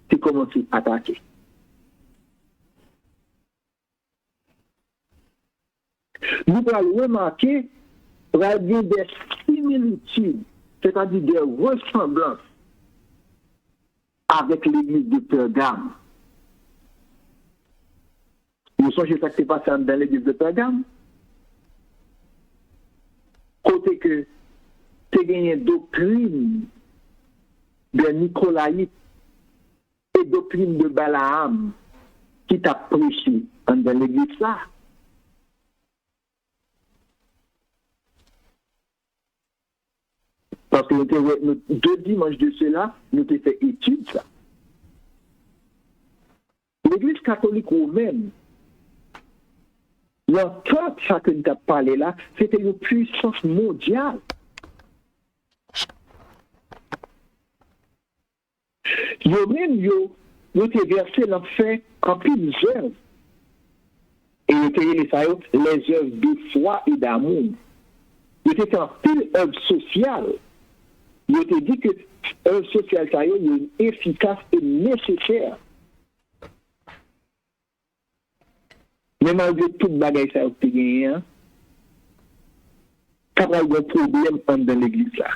c'est commencé à attaquer. Nous allons remarquer qu'il y a des similitudes, c'est-à-dire des ressemblances avec l'église de Pergame. Vous songez ça qui s'est passé dans l'église de Pergame? Côté que tu as gagné doctrine de Nicolaïte et doctrine de Balaam qui t'a prêché dans l'église là. Parce que deux dimanches de cela, nous avons fait étude ça. L'église catholique romaine, l'entente ça que nous avons parlé là, c'était une puissance mondiale. Yo même yo été versé dans fait en pile œuvres. Et yo été les œuvres de foi et d'amour. Yo été en pile œuvres sociales. Yo été dit que l'œuvre sociale ça est efficace et nécessaire. Mais malgré tout bagay ça yo gagné, quand il y a un problème dans l'église là.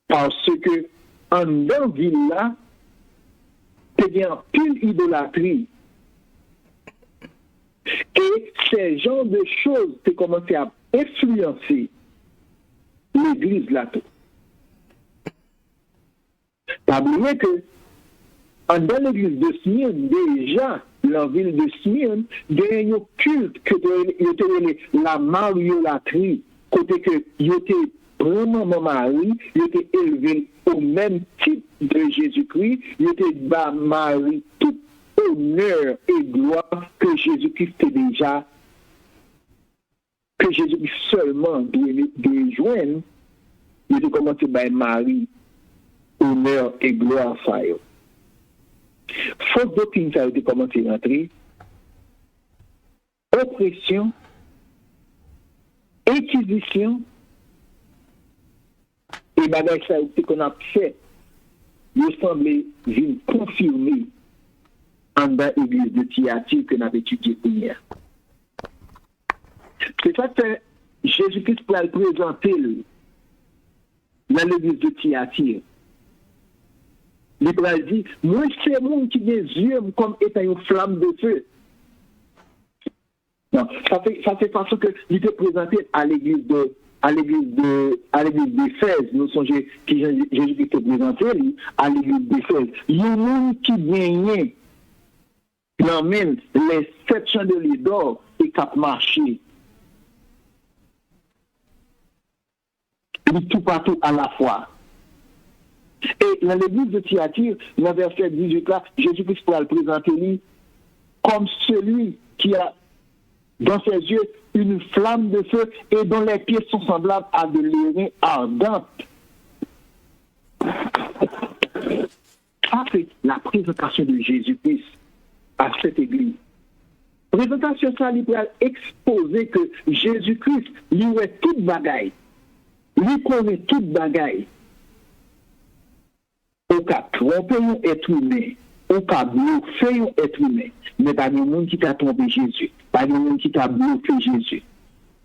Parce que en dans ville là, il y a une idolâtrie. Et ces genres de choses qui commencent à influencer l'église là. Pas oublier que dans l'église de Smyrne, déjà, la ville de Smyrne, il y a un culte que était la mariolâtrie, côté que il était vraiment Marie, il était élevé au même type de Jésus-Christ, il était bas Marie tout honneur et gloire que Jésus-Christ était déjà, que Jésus-Christ seulement devait joindre, il était commencé par Marie, honneur et gloire ça. Faute doctrine, ça a été commencé à entrer, oppression, inquisition, et bagage ça qu'on a fait, il semblait venir confirmer en dans l'église de Thyatire que nous avons étudié hier. C'est ça que Jésus-Christ pour le présenter dans l'église de Thyatire. Il va dire, moi c'est mon qui a des yeux comme étant une flamme de feu. Non, ça fait façon que il était présenté à l'église d'Éphèse. Nous songeons qui Jésus était présenté à l'église d'Éphèse. Il y a un monde qui gagnait l'emmène les 7 chandeliers d'or et cap marché. Tout partout à la fois. Et dans l'église de Thyatire, dans le verset 18 là, Jésus-Christ pourra le présenter comme celui qui a dans ses yeux une flamme de feu et dont les pieds sont semblables à de l'airain ardente. Ça, c'est la présentation de Jésus-Christ à cette église. Présentation, ça, il va exposer que Jésus-Christ, lui, est toute bagaille. Lui connaît toute bagaille. Au cas tromper un être humain, au cas bluffer un être humain, mais pas de monde qui t'a trompé Jésus, pas de monde qui t'a bluffé Jésus.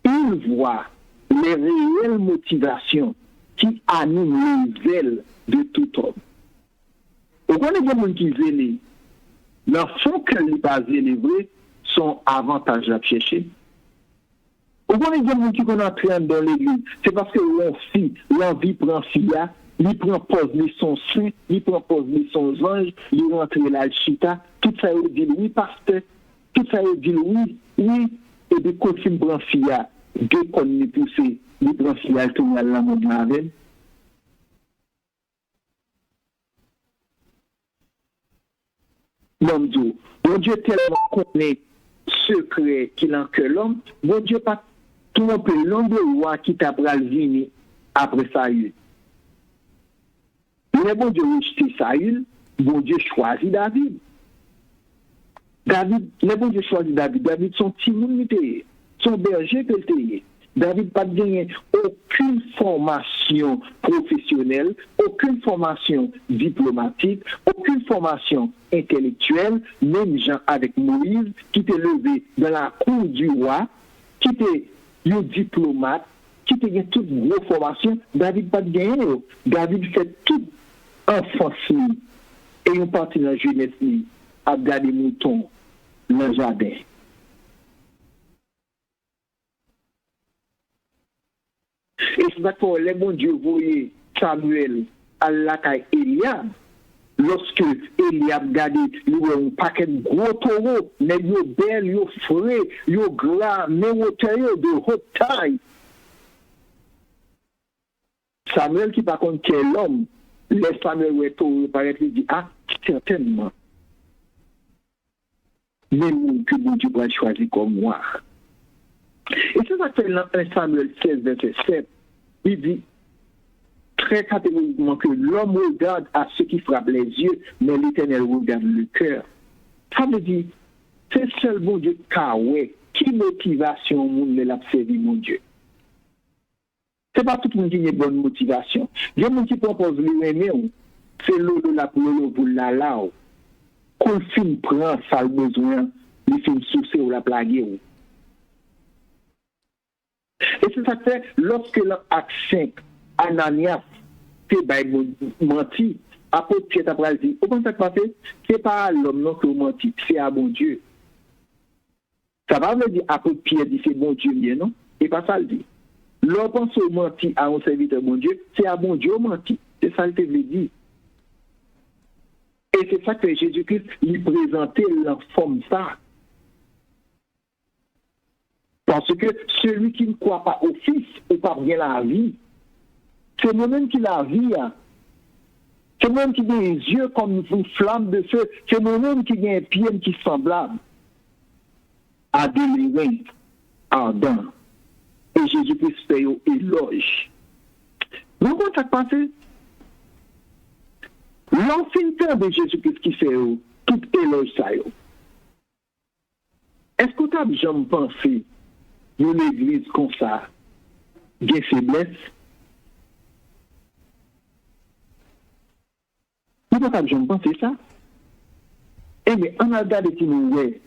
Il voit les réelles motivations qui animent les ailes de tout homme. Au connaît des gens qui zélé, leur fond que les pas zélé vrai, sont avantages à chercher. Au connaît des gens qui sont entrés dans l'église, c'est parce que l'envie prend fia, il prend pose de son saint, il prend pose de son ange, il rentre dans l'alchita, tout ça il dit oui pasteur, tout ça il dit oui, et de quand il prend fia, deux qu'on n'est poussé, il prend fia, il tourne à la mode avec. Bon Dieu tellement connaît secret qu'il en que l'homme, bon Dieu pas tromper l'homme de roi qui t'a venir après Saül. Mais bon Dieu rejeté Saül, bon Dieu choisit David. Le bon Dieu choisit David. David son petit monde, son berger que le David n'a pas gagné aucune formation professionnelle, aucune formation diplomatique, aucune formation intellectuelle, même gens avec Moïse, qui était levé dans la cour du roi, qui était un diplomate, qui était toute grosse formation. David n'a pas gagné. David fait tout enfance et une partie de la jeunesse à garder moutons dans le jardin. Et c'est d'accord, les bons Dieu voyaient Samuel à la caille Eliab. Lorsque Eliab gardait un paquet de gros taureaux, mais yo belle, yo frais, yo gras, mais yo de haute taille. Samuel qui par contre quel homme, les Samuel est taureau paraître dit ah certainement. Même que bon Dieu va choisir comme moi. Et c'est ça que fait dans 1 Samuel 16, verset 7, il dit très catégoriquement que l'homme regarde à ce qui frappe les yeux, mais l'Éternel regarde le cœur. Ça veut dire, c'est seul bon Dieu qui motivation monde l'a servi mon Dieu. C'est pas tout le monde qui a une bonne motivation. Il y a des gens qui proposent lui-même, c'est l'eau de la pour la lao. Quand le film prend ça le besoin, le film soucié ou la plaguer. Et c'est ça que fait, lorsque l'acte 5, Ananias, c'est menti, apôtre Pierre a dit, au contraire, c'est pas à l'homme non que vous menti, c'est à bon Dieu. Ça va me dire, apôtre Pierre dit, c'est bon Dieu, bien non? Et pas ça le dit. L'homme pense au menti à un serviteur bon Dieu, c'est à bon Dieu menti. C'est ça que je dit. Et c'est ça que Jésus-Christ lui présentait la forme ça. Parce que celui qui ne croit pas au Fils ou pas bien la vie, c'est moi-même qui la vie. C'est moi-même qui a les yeux comme une flamme de feu. C'est moi-même qui a un pied qui est semblable à des l'airain ardents. Et Jésus-Christ fait un éloge. Vous comprenez ce qui passe? L'enfant de Jésus-Christ qui fait tout éloge ça. Est-ce que tu as jamais pensé une église comme ça, des faiblesses? Tu n'as pas jamais pensé ça? Eh bien, on a regardé qui nous est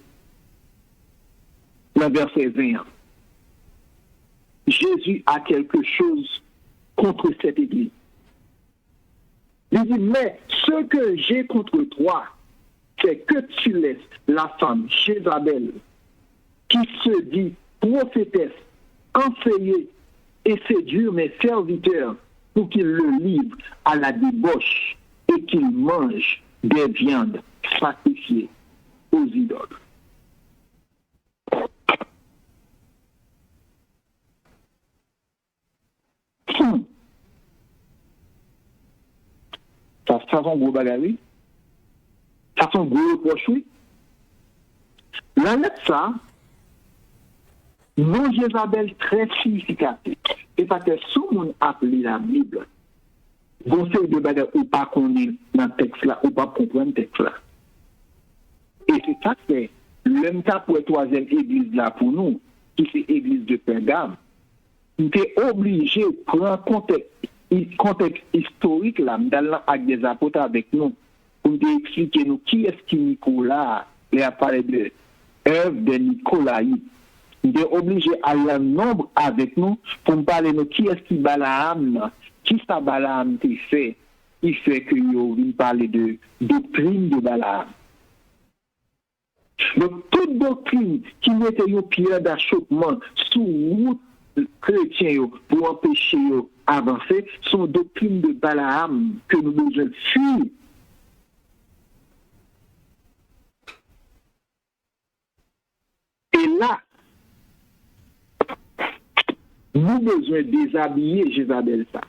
le verset 20. Jésus a quelque chose contre cette église. Il dit, mais ce que j'ai contre toi, c'est que tu laisses la femme Jézabel, qui se dit prophétesse, enseigner et séduire mes serviteurs pour qu'ils le livrent à la débauche et qu'ils mangent des viandes sacrifiées aux idoles. Ça fait un gros bagarre, ça fait un gros reproche, oui. La lettre ça, non Jézabel très significatif. Et parce que si on appelle la Bible, conseil de bagages ou pas connaître dans le texte là, ou pas comprendre le texte là. Et c'est ça que c'est l'homme cas pour la troisième église là pour nous, qui c'est l'église de Pergame. On est obligé de prendre contexte historique là, avec des apôtres avec nous, pour nous expliquer nous qui est-ce qui Nicolas, il a parlé de œuvre de Nicolaï. On est obligé à aller nombre avec nous pour nous parler de qui est-ce qui Balaam, qui ça Balaam t'a fait, il fait que nous parler de doctrine de Balaam. Donc, toute doctrine qui mettait une pierre d'achoppement sous route chrétien pour empêcher d'avancer sont doctrines de Balaam que nous devons fuir. Et là, nous besoin déshabiller Jézabel ça.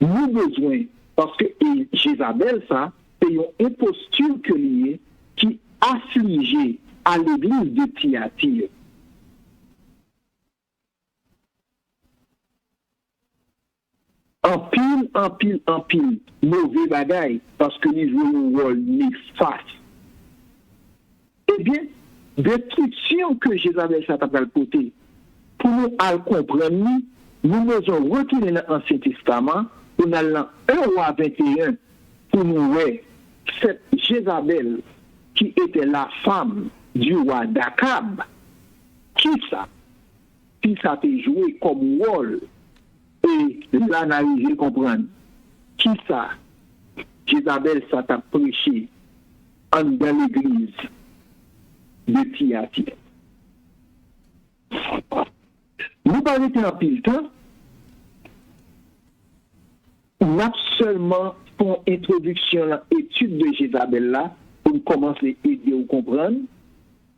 Nous besoin, parce que Jézabel ça, c'est une imposture que liée qui affligeait à l'église de Thyatire. En pile, mauvais bagaille, parce que nous jouons un rôle néfaste. Eh bien, destruction que Jézabel s'est apportée, pour nous comprendre, nous devons retourner dans l'Ancien Testament, pour nous aller dans 1 roi 21, pour nous voir cette Jézabel qui était la femme du roi d'Akab. Qui ça a joué comme rôle? Et l'analyser, comprendre. Qui ça? Jézabel, ça t'a prêché dans l'église de Thyatire. Nous parlons en pile temps. On a seulement pour introduction à l'étude de Jézabel là, pour commencer à aider ou comprendre.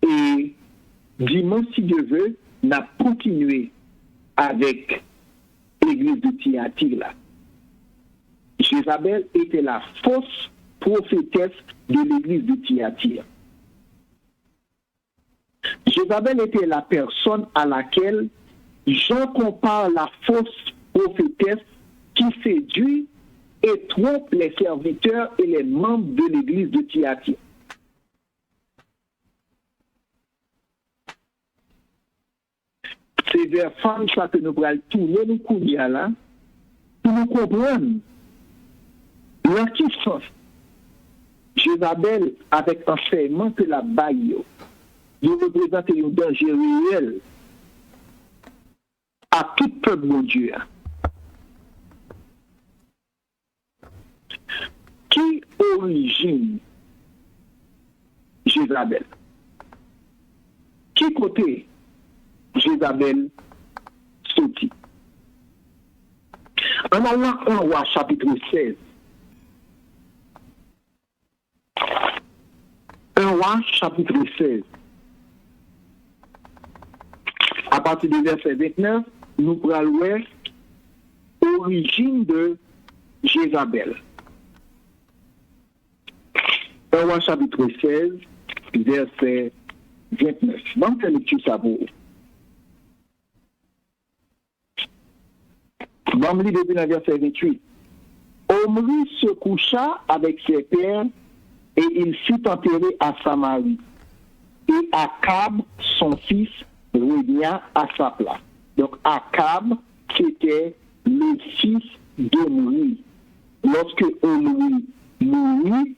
Et dimanche, si Dieu veut, on a continué avec l'église de Thyatire là. Jézabel était la fausse prophétesse de l'église de Thyatire. Jézabel était la personne à laquelle Jean compare la fausse prophétesse qui séduit et trompe les serviteurs et les membres de l'église de Thyatire. C'est vers femme ça que nous allons tourner nous courir là, pour nous comprendre dans quel sens Jézabel, avec enseignement que la baille, il représente un danger réel à tout peuple de Dieu. Qui origine Jézabel? Qui côté Jézabel sorti? En allant en roi chapitre 16. Un roi chapitre 16. À partir du verset 29, nous prenons l'origine de Jézabel. Un roi chapitre 16, verset 29. Donc, c'est lecture ça pour vous. Bon, depuis le verset 28. Omri se coucha avec ses pères et il fut enterré à Samarie. Et Akab, son fils, régna à sa place. Donc Akab, c'était le fils d'Omri. Lorsque Omri mourut,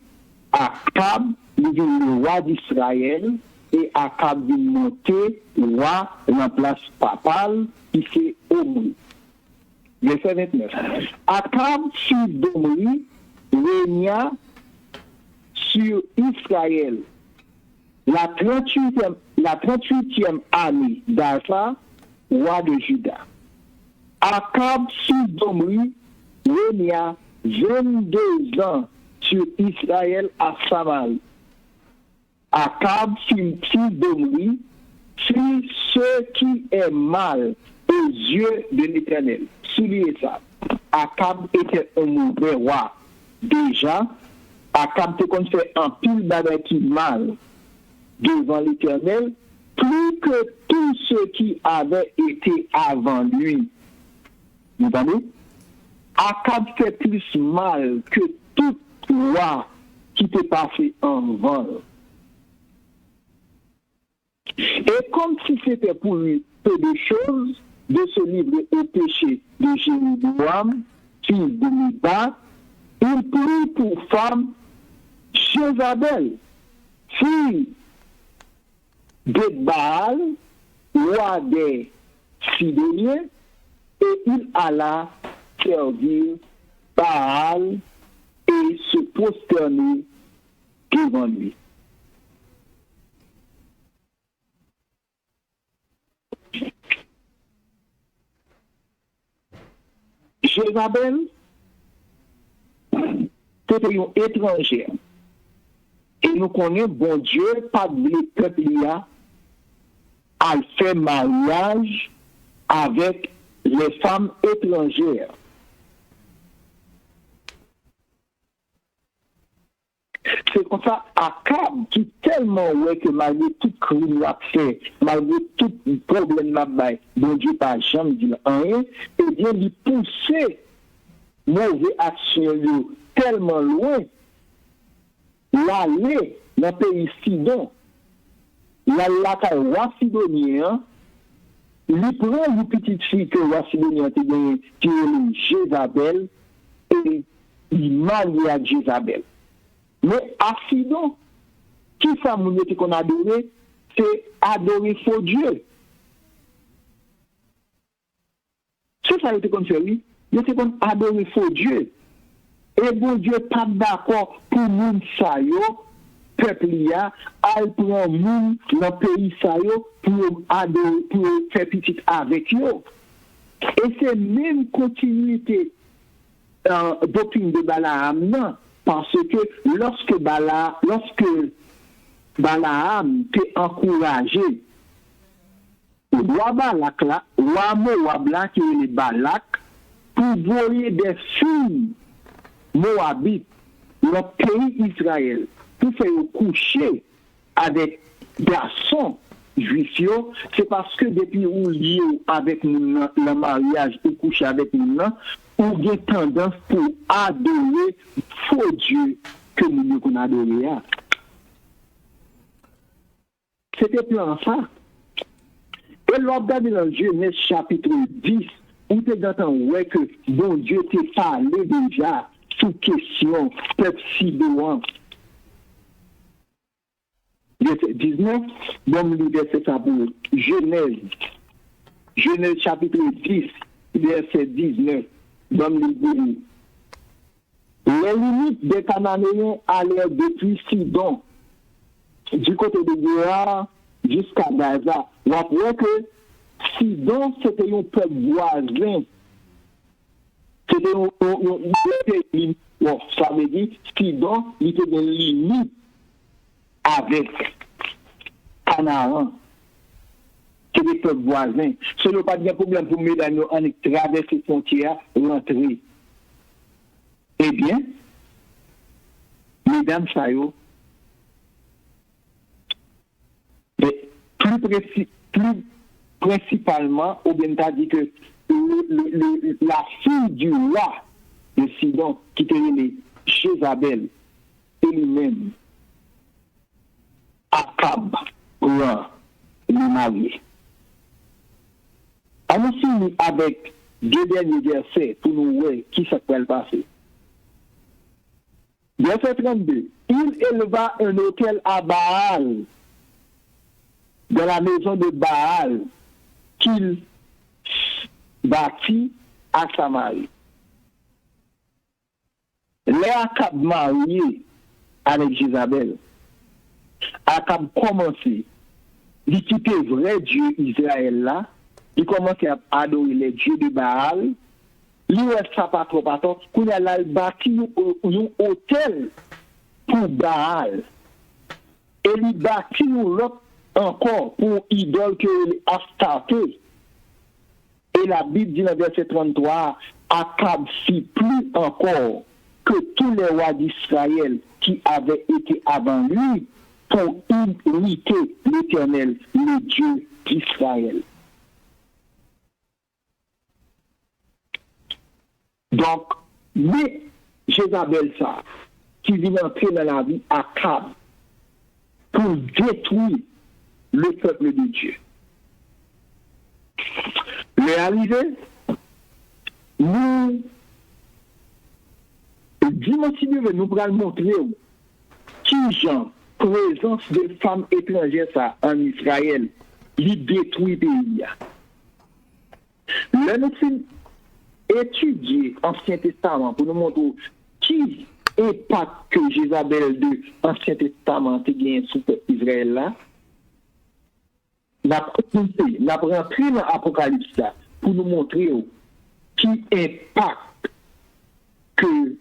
Akab devint le roi d'Israël et Akab vint monter roi en place papale qui c'est Omri. Verset 29. Akab, fils d'Omri, régna sur Israël la 38e année d'Asa, roi de Juda. Akab, fils d'Omri, régna 22 ans sur Israël à Samarie. Akab, fils d'Omri, fit ce qui est mal aux yeux de l'Éternel. Soulignez ça. Akab était un mauvais roi. Déjà, Akab te qu'on fait un pile bagaille qui mal devant l'Éternel plus que tous ceux qui avaient été avant lui. Vous entendez? Akab fait plus mal que toute loi qui était passée en vol. Et comme si c'était pour lui peu de choses de se livrer au péché de Jéroboam, fils de Nébat, il prit pour femme Jézabel, fille de Baal, roi des Sidoniens, et il alla servir Baal et se prosterner devant lui. Jézabel c'était une étrangère. Et nous connaissons, bon Dieu, pas de peuple à faire mariage avec les femmes étrangères. C'est comme ça, Akab, qui tellement ouais que malgré tout crime l'a fait, malgré tout problème l'a fait, bon Dieu pas jamais dit rien, et bien il poussait mauvaise action tellement loin, l'aller dans le pays Sidon, la roi Sidonien, il prend une petite fille que roi Sidonien qui est Jézabel, et il marie à Jézabel. Mais à Sidon, qui ça qu'on a adoré, c'est adorer faux Dieu. C'est ça qu'on fait, oui. Il était qu'on adorer faux Dieu. Et bon Dieu pas d'accord pour moun sa yo, peuple ya, al prend moun dans pays sa yo pour adorer, pour faire petit avec yo. Et c'est même continuité doctrine de Balaam, non. Parce que lorsque Balaam t'est encouragé, le roi Balak là, roi Moab là, qui est le Balak, pour voyer des filles Moabites dans le pays Israël, pour faire coucher avec garçons juifs, c'est parce que depuis où lié avec nous, le mariage et coucher avec nous, on a tendance pour adorer faux Dieu que nous qu'on adorer. C'était plein ça. Et l'on regarde dans Genèse chapitre 10, où tu entends que bon Dieu t'a parlé déjà sous question peuple Sidon. Verset 19, bon le verset ça pour Genèse chapitre 10, verset 19. Les limites des Cananéens allaient depuis Sidon, du côté de Gérar jusqu'à Gaza. On voit que Sidon, c'était un peuple voisin. C'était un pays. Bon, ça veut dire Sidon, il était une limite avec Canaan. C'est des peuples voisins. Ce n'est pas de problème pour mesdames en traverser les frontières, rentrer. Eh bien, mesdames, ça y est, plus principalement, ou bien t'as dit que la fille du roi de Sidon, qui était née Jézabel, elle-même, Akab, roi, le marié. On finit avec deux derniers versets pour nous voir qui ça peut passer. Verset 32. Il éleva un autel à Baal, dans la maison de Baal, qu'il bâtit à Samarie. Les Akab marié avec Jézabel, Akab commencé, il quittait vrai Dieu Israël là, il commençait à adorer les dieux de Baal, il reste ça pas trop, qu'on a bâti un hôtel pour Baal, et il bâtit l'autre encore pour idole que Astarté. Et la Bible dit dans le verset 33, Akab fit plus encore que tous les rois d'Israël qui avaient été avant lui, pour imiter l'Éternel, le Dieu d'Israël. Donc, mais Jézabel, ça, qui vient entrer dans la vie Akab pour détruire le peuple de Dieu. Le arrivé, nous, dimanche, nous pourrons montrer qui genre présence de femmes étrangères ça, en Israël, qui détruit le pays. Là, nous étudier l'Ancien Testament pour nous montrer qui impact que Jézabel de l'Ancien Testament a gagné sur Israël là. Nous avons rentré dans l'Apocalypse là pour nous montrer qui impact que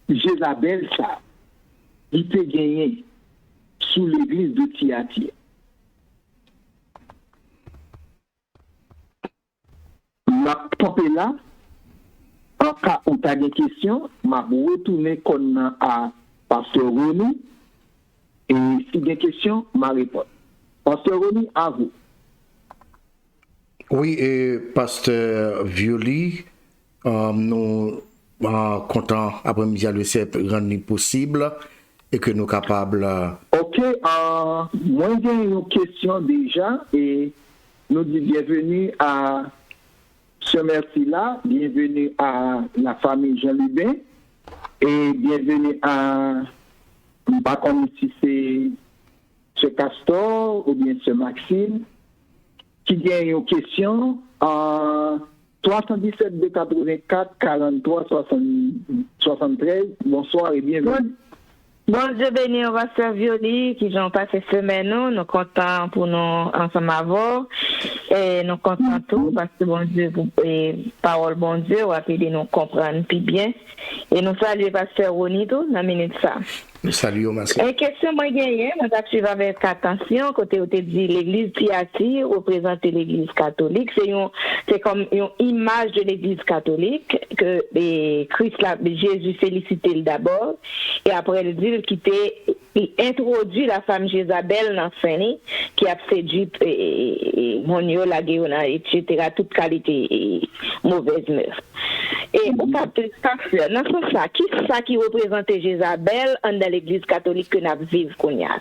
Jézabel ça il peut gagner sous l'église de Thyatire. Ma popé là, en cas où tu as des questions, ma retourner à Pasteur René et si des questions, ma réponse. Pasteur René, à vous. Oui, et Pasteur Violi, nous comptons après-midi à le 7 rendre possible et que nous capables. Ok, moi j'ai une question déjà et nous disons bienvenue à ce merci-là, bienvenue à la famille Jean-Lubin et bienvenue à, je ne sais pas si c'est ce Castor ou bien ce Maxime qui a une question en 317 284 43 73. Bonsoir et bienvenue. Bon Dieu béni au pasteur Violi qui ont passé semaine nous contents pour nous ensemble avoir et nous contents tout parce que bon Dieu parole bon Dieu ou appeler nous comprendre plus bien et nous saluer pasteur Ronito dans minute ça. Salut ma sœur. Une question moi gagné, moi t'ai suivi avec attention côté où tu dit l'église Thyatire représente l'église catholique, c'est comme une image de l'église catholique que Christ Jésus félicité d'abord et après le dit qu'il introduit la femme Jézabel dans Féni qui a séduit Monio la Guéona etc. toute qualité mauvaise mœurs. Et au capteur dans ce ça qui représente Jézabel dans l'église catholique que nous vivons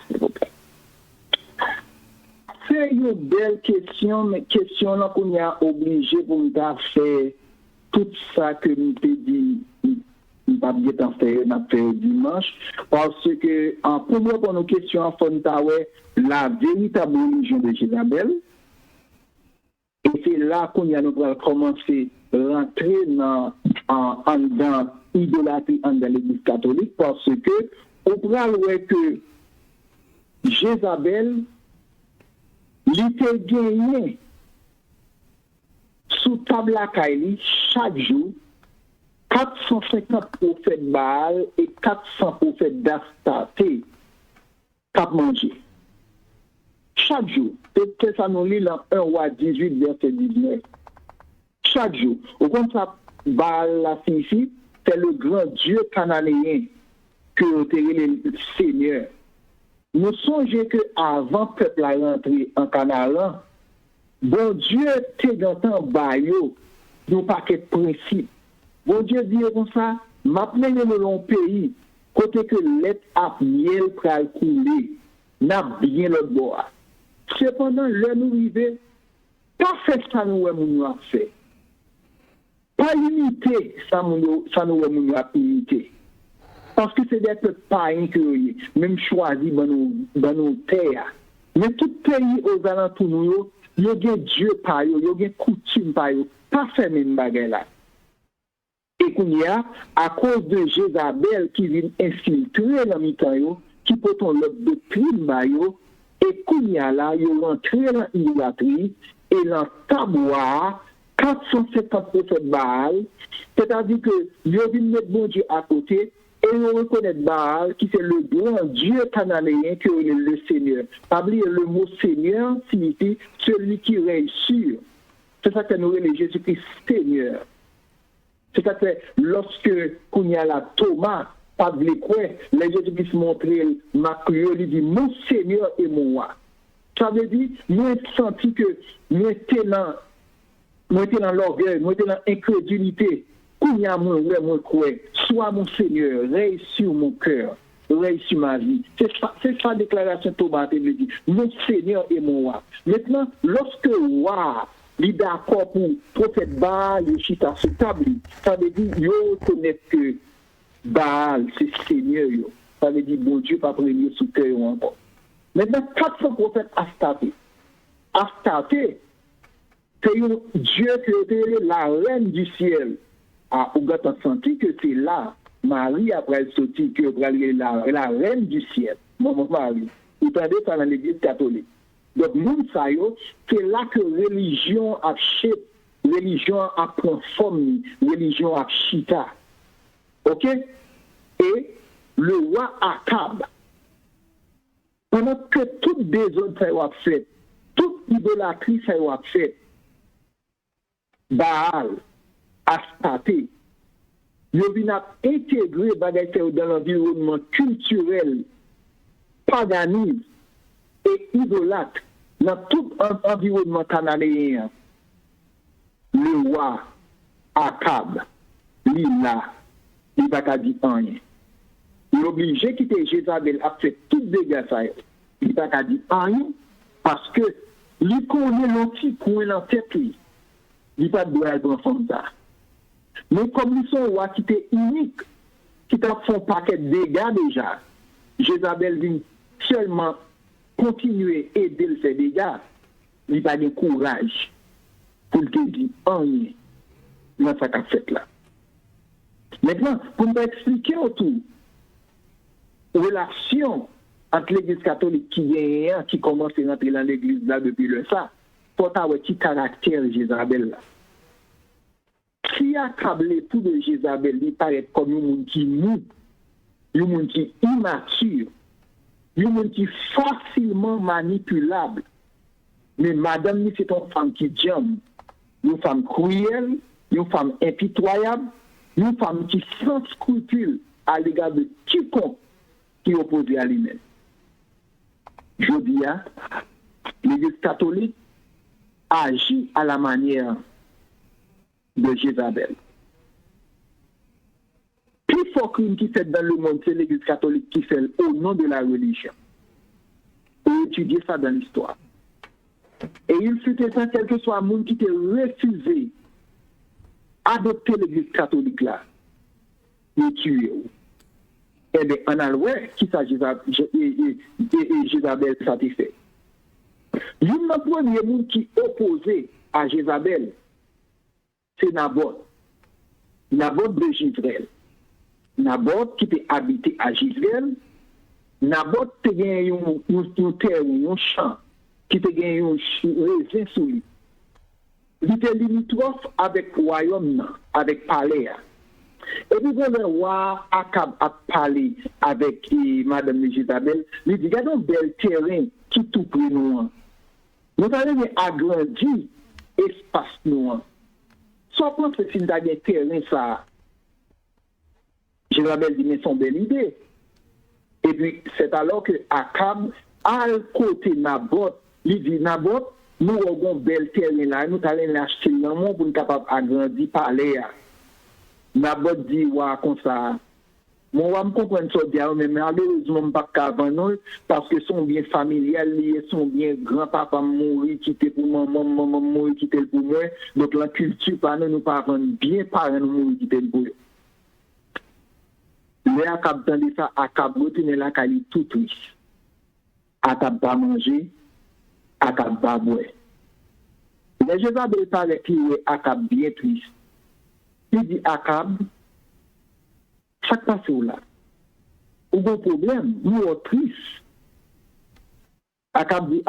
s'il vous plaît. C'est une belle question, mais question là qu'on a obligé pour nous faire tout ça que nous te dit pas bien faire dimanche parce que en premier pour nos questions en Fontawe la véritable religion de Jézabel et c'est là qu'on a nous commencer rentrer dans idolâtrie dans l'église catholique parce que on pourra voir que Jézabel l'était gagné sous table à Kaili chaque jour 450 prophètes Baal et 400 prophètes d'Astarté cap manger. Chaque jour, c'est ça nous lit dans 1 roi 18 verset 19. Chaque jour, au contraire, Baal la signifie, c'est le grand Dieu cananéen que le Seigneur. Nous songeons que avant le peuple a rentré en Canaan, bon Dieu était dans un baillot, nos paquets de principes. Bon Dieu dit comme ça, m'appelez le long pays, côté que l'être à miel pral couler, n'a bien le bois. Cependant, le nous arrive, pas fait ça nous avons fait. Pas imiter ça nous avons imité. Parce que c'est des peuples païens que nous même choisi dans nos terres. Mais tout pays aux alentours nous, il y a Dieu par eux, il y a coutume par eux, pas fait même bagarre là. Et qu'on y a, à cause de Jézabel qui vient infiltrer dans mi-temps, qui peut on le doctrine bayo, et qu'on y a là, ils rentrent dans l'idolâtrie, et dans taboire, 450 prophètes Baal, c'est-à-dire que ils viennent mettre bon Dieu à côté, et ils reconnaissent Baal, qui c'est le grand Dieu cananéen, qui est le Seigneur. Oubliez le mot Seigneur signifie celui qui règne sûr. C'est ça que nous les Jésus-Christ Seigneur. C'est-à-dire lorsque qu'on y a la Thomas pas de quoi. Les Jésus-Christ montrent ma il dit mon Seigneur et mon roi. Ça veut dire, nous senti que nous étions dans l'orgueil, nous étions dans l'incrédulité. Quand il y a moi crois, soit mon Seigneur, règne sur mon cœur, règne sur ma vie. C'est ça la déclaration de Thomas, il dit, mon Seigneur et mon roi. Maintenant, lorsque le roi est d'accord pour prophète Baal, le chita sur table, ça veut dire, yo connaît que Baal, c'est Seigneur, yo. Ça veut dire, bon Dieu, pas premier sous cœur encore. Maintenant, 400 prophètes Astarté. Astarté, c'est un Dieu qui était la reine du ciel. Ah, on a senti que c'est là, Marie, après elle sortit, que la reine du ciel. Maman Marie. Vous entendez ça dans l'église catholique. Donc, nous, c'est là que religion a chip, religion a transformé, religion a chita. OK? Et le roi Akab, pendant que toutes des autres ça a fait, toute idolâtrie ça a fait, Baal, Astarté, ils ont intégré dans l'environnement culturel, paganisme et idolâtre dans tout environnement cananéen. Le roi Akab, il n'a pas dit rien. Il est obligé de quitter Jézabel a fait tout dégâts ça. Il n'a pas dit rien parce que il connaît l'anti-coin dans tête. Il n'a pas de droit de prendre ça. Mais comme ils sont rois qui étaient uniques, qui t'ont fait un paquet de dégâts déjà, Jézabel vient seulement continuer à aider ces dégâts. Il n'a pas de courage pour te dire rien dans ce qu'a fait là. Maintenant, pour nous expliquer autour relation entre l'église catholique qui commence à rentrer dans l'église là depuis le ça, pour avoir un petit caractère de Jézabel là. Qui a câblé pour de Jézabel, il paraît comme un monde qui mou, un monde qui immature, un monde qui facilement manipulable. Mais madame, c'est une femme qui jamme, une femme cruelle, une femme impitoyable, une femme qui sans scrupule à l'égard de quiconque qui est opposé à lui-même. Je dis, l'Église catholique agit à la manière de Jézabel. Plus fort crime qui fait dans le monde, c'est l'Église catholique qui fait au nom de la religion. Et étudier ça dans l'histoire. Et il fut ça, quel que soit le monde qui t'a refusé adopter l'Église catholique là, il tué. Eh bien, on a le ouais, qui ça Jézabel ça t'est fait. Le premier monde qui opposé à Jézabel, c'est Naboth. Naboth de Gisraël. Naboth qui peut habiter à Gisraël. Naboth te gagne un terre, un champ, qui te gagne un raisin sous lui. Il était limitrophe avec le royaume, avec Palais. Et puis, quand le roi Akab a parlé avec Madame Jézabel, il dit, regardez un bel terrain qui tout près nous. Nous allons agrandir l'espace nous. Soit pense que si nous avons un terrain, ça, Jézabel dit, mais c'est une belle idée. Et puis, c'est alors que Akab, à côté Naboth, il dit, Naboth, nous avons un bel terrain là, nous allons l'acheter dans le monde pour nous capables d'agrandir Palais. Naboth dit, ouais, comme ça. Moi, je comprends ça, mais malheureusement, je ne peux pas avant parce que son bien familial, son bien grand-papa mourir, qui était pour maman mourir, qui était pour moi. Donc, la culture, nous pas bien parents nous mourir, qui était pour eux. Mais Akab tandis ça, Akab retourne la caille tout triste. Akab pas manger, Akab pas boire. Mais je vais parler qui est Akab bien triste. Il dit Akab, ça passe là. Aucun problème, nous sommes tristes. Akab dit,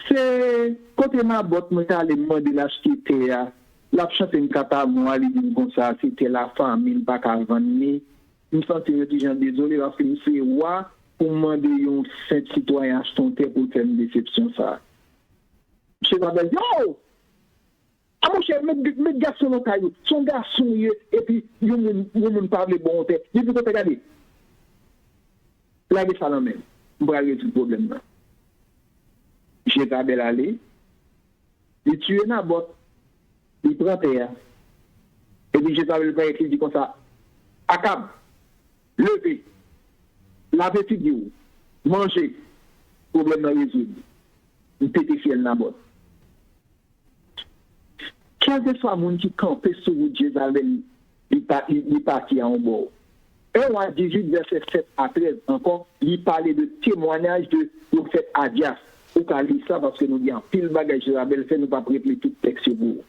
c'est côté ma botte, moi, je vais demander l'acheter terre. La chante une cata, moi, il dit comme ça, c'était la famille, pas qu'à vendre. Nous sommes désolés parce que nous sommes rois pour demander un saint citoyen acheter un terre pour faire une déception. Ça. Je vais dire, yo! Ah mon cher, mes garçons dans caillou, son garçon et puis yon parle bon tête. Il peut regarder. Là il ça même. On va résoudre le problème là. Jézabel allé, il tue Naboth, il prend terre. Et puis Jézabel va écrire dit comme ça, Akab, levez, lavez figure, mangez, problème là résoudre. Il pété fiel Naboth. Quel que soit le monde qui campe sur vous, Jézabel, il partit en bord. 1 roi 18, verset 7 à 13, encore, il parlait de témoignage de prophète Adias. Ou qu'à lire ça parce que nous disons, pile bagage Jézabel fait, nous pas préparer tout texte sur vous.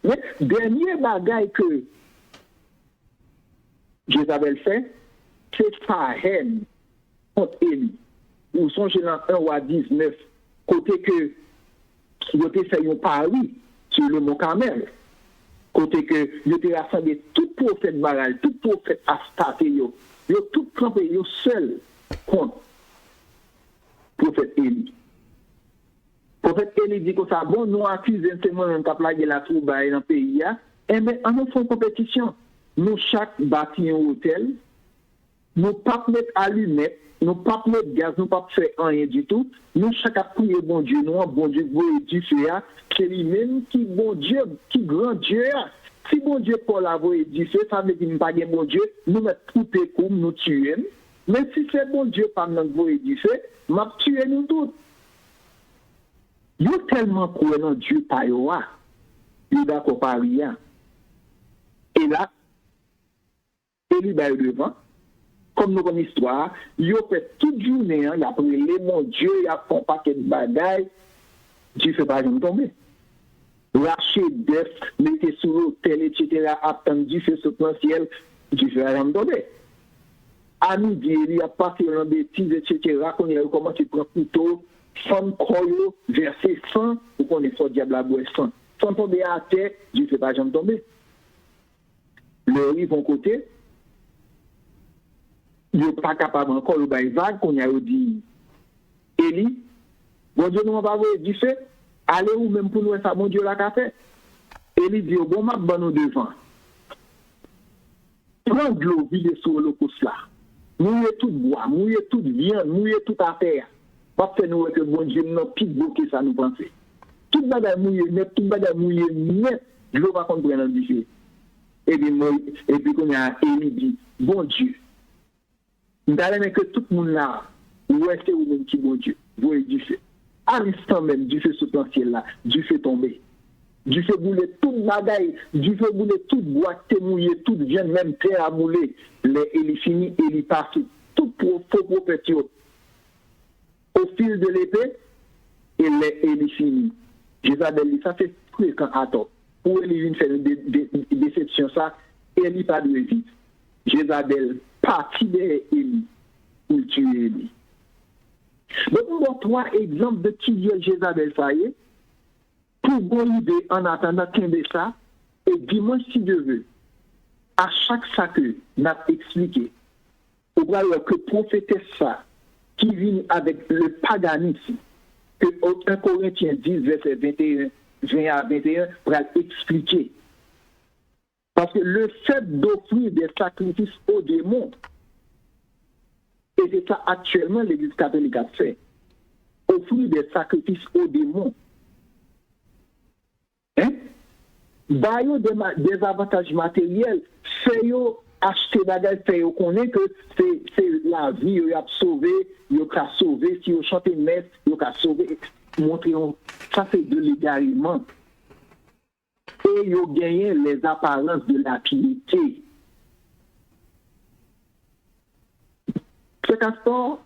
Mais, dernier bagage que Jézabel fait, c'est sa haine contre Élie. Ou songez dans 1 roi 19, côté que, il a fait un pari sur le mont Carmel. Côté que, il a rassemblé tout prophète Baal, tout prophète Astarte, il a tout campé, il seul contre prophète Élie. Prophète Élie dit que ça, bon, nous accusons seulement de plaguer la trouble dans le pays, mais en nous faisons compétition. Nous, chaque bâti un hôtel, nous pas mettre allumettes, nous pas mettre gaz, nous pas faire rien du tout. Nous, chaque a prié bon Dieu, nous, bon Dieu, vous du feu, c'est lui-même qui bon Dieu, qui grand Dieu. Si bon Dieu pour la voie du feu, ça veut dire que nous pas bon Dieu, nous mettons tout les coups, nous tuons. Mais si c'est bon Dieu par notre voie du feu, m'a tué nous tous. Yo tellement croyant en Dieu par yo a, yo d'accord par rien. Et là, Élie ba devant, comme nous connaissons l'histoire, yo fait toute journée, il a pris les mon Dieu, il a fait un paquet de bagailles, Dieu fait pas jamais tomber. Lâcher d'œuf, mettez sur l'hôtel, etc., attendre Dieu fait ce plan ciel, Dieu fait pas jamais tomber. À midi, il a passé dans bêtises, etc., qu'on a commencé à prendre couteau, femme croyo, verset 100, ou qu'on est fort diable à boire 100. Sans tomber à terre, Dieu ne fait pas jamais tomber. Le riz vont côté, il n'est pas capable encore de bailler vague, qu'on a dit, Élie, bon Dieu, nous ne va pas voir du fait, allez ou même pour nous, ça, bon Dieu, la café. Élie dit, bon, ma bonne au devant. Prends de l'eau, vide sur le pouce là. Mouillez tout bois, mouillez toute viande, mouillez tout à terre. Pas faire nous que bon Dieu n'a plus bloqué ça nous penser. Tout bagage mouillé net, tout bagage mouillé net, je ne vais pas comprendre le Dieu. Et puis qu'on a Élie dit, bon Dieu, nous allons que tout le monde là, ouais c'est vous-même qui bon Dieu, vous voyez du feu. À l'instant même, Dieu fait ce plan ciel là, Dieu fait tomber. Dieu fait bouler tout bagaille, Dieu fait bouler tout bois, mouillé, tout viande, même terre à bouler. Élie fini, Élie passe, tout faux prophète. Au fil de l'épée, Élie finit. Jézabel dit, ça c'est fréquent à tort. Pour Élie vient faire des déceptions, ça, Élie pas de vite. Jézabel partit de Élie pour tuer Élie. Donc, on voit 3 exemples de qui vient Jézabel faillir. Pour bonne idée, en attendant qu'un de ça, et dis-moi si Dieu veut, à chaque ça que n'a expliqué, on voit que prophétesse ça, qui vient avec le paganisme, que 1 Corinthiens 10, verset 21, 20 à 21, pour expliquer. Parce que le fait d'offrir des sacrifices aux démons, et c'est ça actuellement l'Église catholique a fait, offrir des sacrifices aux démons. Hein? D'ailleurs, des avantages matériels, c'est acheter bagage, fait connaît que c'est la vie, il a sauvé, il a sauvé, si il chante messe, il a sauvé, montrer ça c'est de l'égarement. Et il a gagné les apparences de la piété. C'est Castor,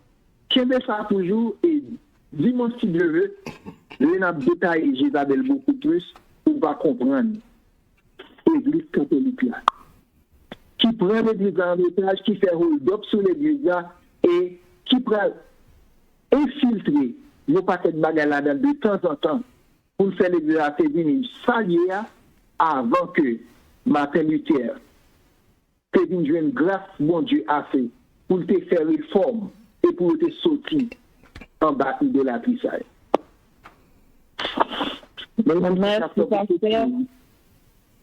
qui aime ça toujours, et dis-moi si Dieu veut, il a détaillé Jézabel beaucoup plus, pour pas comprendre l'Église catholique là. Qui prend l'Église en otage, qui fait hold-up sur l'Église là, et qui prend infiltrer nos paquets de bagages là de temps en temps pour faire l'Église à venir s'allier avant que Martin Luther te vienne jouer une grâce, bon Dieu, a fait pour te faire réforme et pour te sortir en bas de la puissance. Merci, pasteur.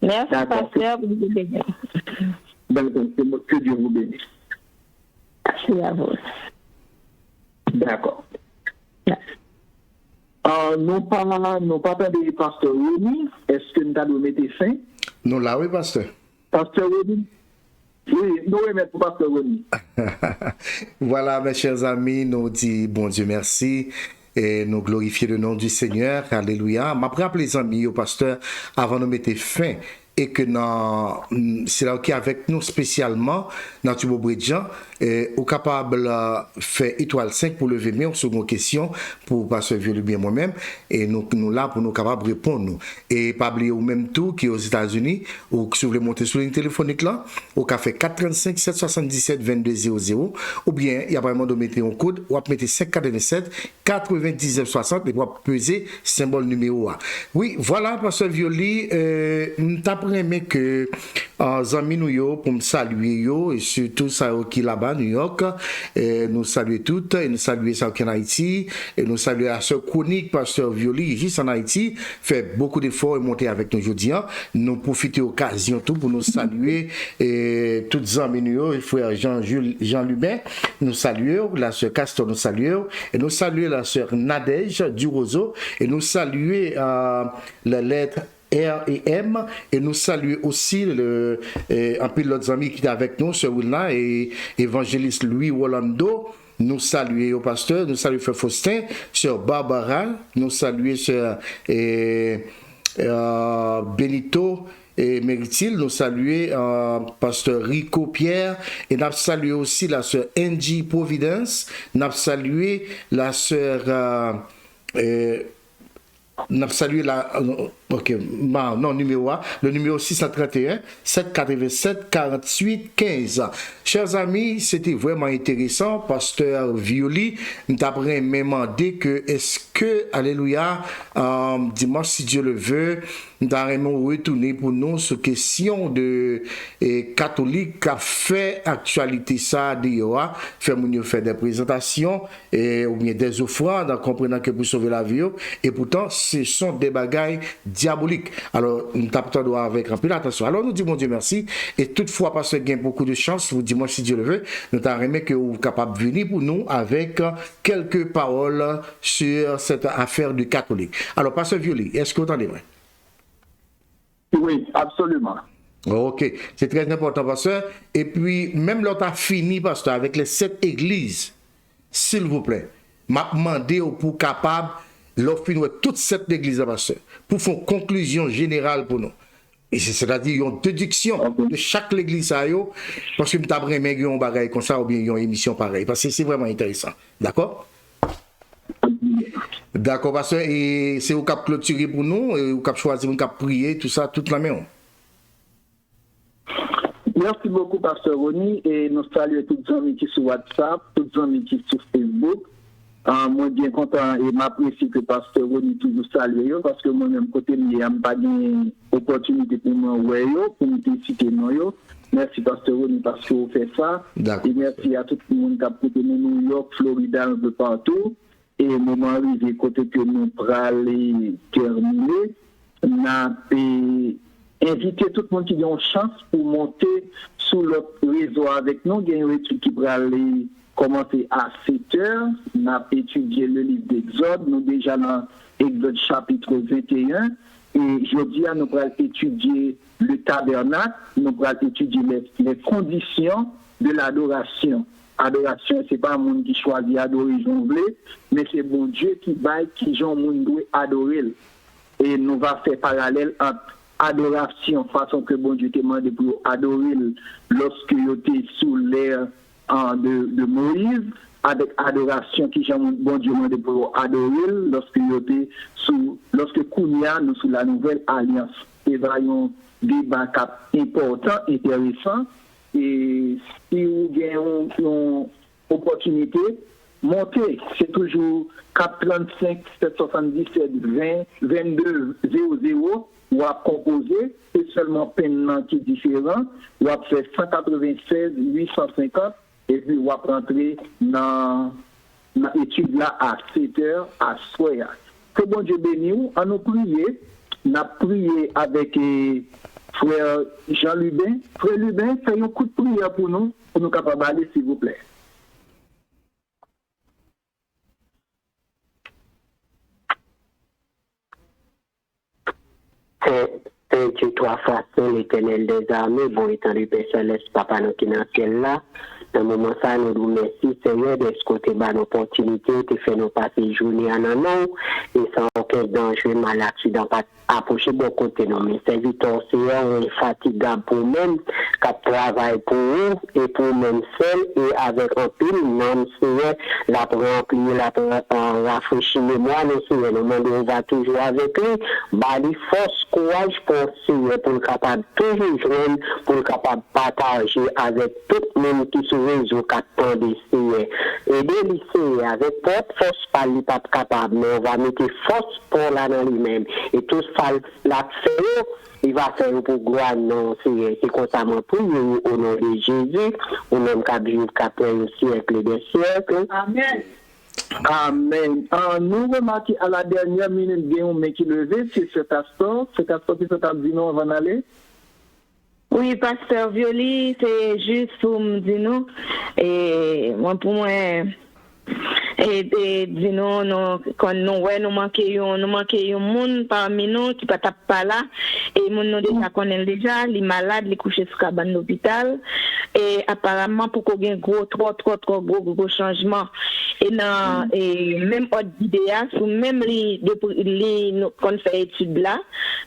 Merci, D'accord. pasteur, pour vous bénir. Que Dieu vous bénisse. Merci à vous. D'accord. Merci. Nous pas de pasteur Rony. Est-ce que nous avons mis fin? Nous là, oui, pasteur. Pasteur Rony? Oui, nous remettons pour pasteur Rony. Voilà, mes chers amis, nous disons bon Dieu merci et nous glorifions le nom du Seigneur. Alléluia. M'après appeler les amis au pasteur avant de mettre fin et que c'est là qui est avec nous spécialement dans Tubo Bridjan ou capable faire étoile 5 pour lever mais en seconde question pour passer vieux bien moi-même et nous là pour nous capable répondre nous et pas oublier au même tout qui est aux États-Unis ou si vous voulez monter sur ligne téléphonique là au café 435 777 2200 ou bien il y a vraiment de mettre un code ou mettre 587 99 60 et pour peser symbole numéro 1. Oui, voilà pasteur Violi aimé que amis nous yo pour me saluer yo et surtout ça qui là-bas New York et nous saluer toutes et nous saluer ça qui en Haïti et nous saluer à ce chronique pasteur Violi juste en Haïti fait beaucoup d'efforts et monter avec nous aujourd'hui nous profiter occasion tout pour nous saluer et toutes amis nous yo frère Jean Lubin nous saluer la sœur Castor nous saluer et nous saluer la sœur Nadège du Roseau et nous saluer la lettre R et M et nous saluons aussi un peu d'autres amis qui étaient avec nous, Sœur Wilna et évangéliste Louis Rolando. Nous saluons au pasteur, nous saluons Frère Faustin, Sœur Barbara, nous saluons Sœur Benito et Méritil, nous saluons pasteur Rico Pierre et nous saluons aussi la Sœur Angie Providence, nous saluons la Sœur nous saluons numéro 1, le numéro 631 787 48 15. Chers amis, c'était vraiment intéressant. Pasteur Violi, nous avons même demandé que est-ce que, alléluia, dimanche, si Dieu le veut, nous allons retourner pour nous sur question de catholique qui a fait actualité ça d'IOA, faire des présentations ou bien des offrandes en comprenant que pour sauver la vie et pourtant ce sont des bagailles diaboliques. Alors nous tapons avec un peu d'attention. Alors nous disons mon Dieu merci et toutefois parce qu'il y a beaucoup de chance, vous dites moi si Dieu le veut, nous t'aimerais que vous êtes capable de venir pour nous avec quelques paroles sur cette affaire du catholique. Alors pasteur Violi, est-ce que vous entendez vrai? Oui, absolument. Ok, c'est très important, pasteur. Et puis, même lorsqu'on a fini, pasteur, avec les 7 églises, s'il vous plaît, m'a demandé pour capable, l'offrir toutes 7 églises, pasteur, pour faire une conclusion générale pour nous. Et c'est-à-dire, une déduction de chaque église, parce que nous avons un bagage comme ça, ou bien une émission pareille, parce que c'est vraiment intéressant. D'accord? D'accord, pasteur, et c'est au cap clôturer pour nous, et au cap choisir, au cap prier, tout ça, toute la maison. Merci beaucoup, pasteur Rony, et nous saluons tous les amis qui sont sur WhatsApp, tous les amis qui sont sur Facebook. Moi, bien content et m'apprécie que pasteur Rony toujours salue, parce que moi-même, côté, je n'ai pas de opportunité pour moi, pour me citer. Merci, pasteur Rony, parce que vous faites ça. Et merci à tout le monde qui a porté New York, Florida, un peu partout. Et au moment arrivé, côté que nous allons terminer, nous avons invité tout le monde qui a une chance pour monter sur le réseau avec nous. Il y a une étude qui va aller commencer à 7 heures. Nous avons étudié le livre d'Exode. Nous sommes déjà dans Exode chapitre 21. Et jeudi, nous allons étudier le tabernacle. Nous allons étudier les conditions de l'adoration. Adoration, ce n'est pas un monde qui choisit adorer jonglé, mais c'est bon Dieu qui baille, qui Jean monde doit adorer. Et nous va faire parallèle entre adoration, façon que bon Dieu te demande pour adorer lorsque il était sous l'ère de Moïse, avec adoration qui Jean bon Dieu demande pour adorer lorsque il était lorsque Kounia nous sous la nouvelle alliance. Et voyons débat important, intéressant. Et si vous avez une opportunité, montez, c'est toujours 435 777 20 22 00 ou à composer, c'est seulement peine qui est différent, ou à faire 196 850 et puis ou à rentrer dans l'étude là à 7 heures à soir. Que bon Dieu bénisse, on nous prier, on a prié avec frère Jean Lubin. Frère Lubin, faites un coup de prière pour nous capables d'aller, s'il vous plaît. C'est Dieu trois façons, l'Éternel des armées, bon étant du Père Céleste, Papa nous qui est dans le ciel là. Dans le moment ça, nous nous remercions, Seigneur, de ce côté de l'opportunité, de faire nous passer journée en an, et sans aucun danger, mal accident, pas approcher de côté nous. Mais serviteurs, Seigneur, on est fatigable pour nous-mêmes, qui travaille pour nous, et pour nous-mêmes seuls, et avec un pile, non, Seigneur, la remplir, la rafraîchir mémoire, nous, Seigneur, nous demandons, on va toujours avec lui, bali force, courage pour Seigneur, pour le capable toujours joindre, pour le capable partager avec tout le monde qui se réseau qu'attend des Seigneur. Et des lycées, avec propre force, pas lui pas capable, mais on va mettre force pour là dans lui-même. Et tout ça, la fait, il va faire pour gloire, non, c'est constamment pour nous, au nom de Jésus, au nom de Dieu, qu'après un siècle des siècles. Amen. Amen. Nous remarquons à la dernière minute, il y a un mec qui levait, c'est cet Astor qui s'est dit non avant d'aller. Oui, pasteur Violi, c'est juste pour me dire nous. Et moi, pour moi, et dis nous, quand nous manquons un monde parmi nous qui ne tape pas là. Et mon nous déjà connaît déjà, les malades, les couchés sur cabane d'hôpital. Et apparemment, pour qu'on ait trop gros changement. Et même autre idée, ou même les qu'on fait études là,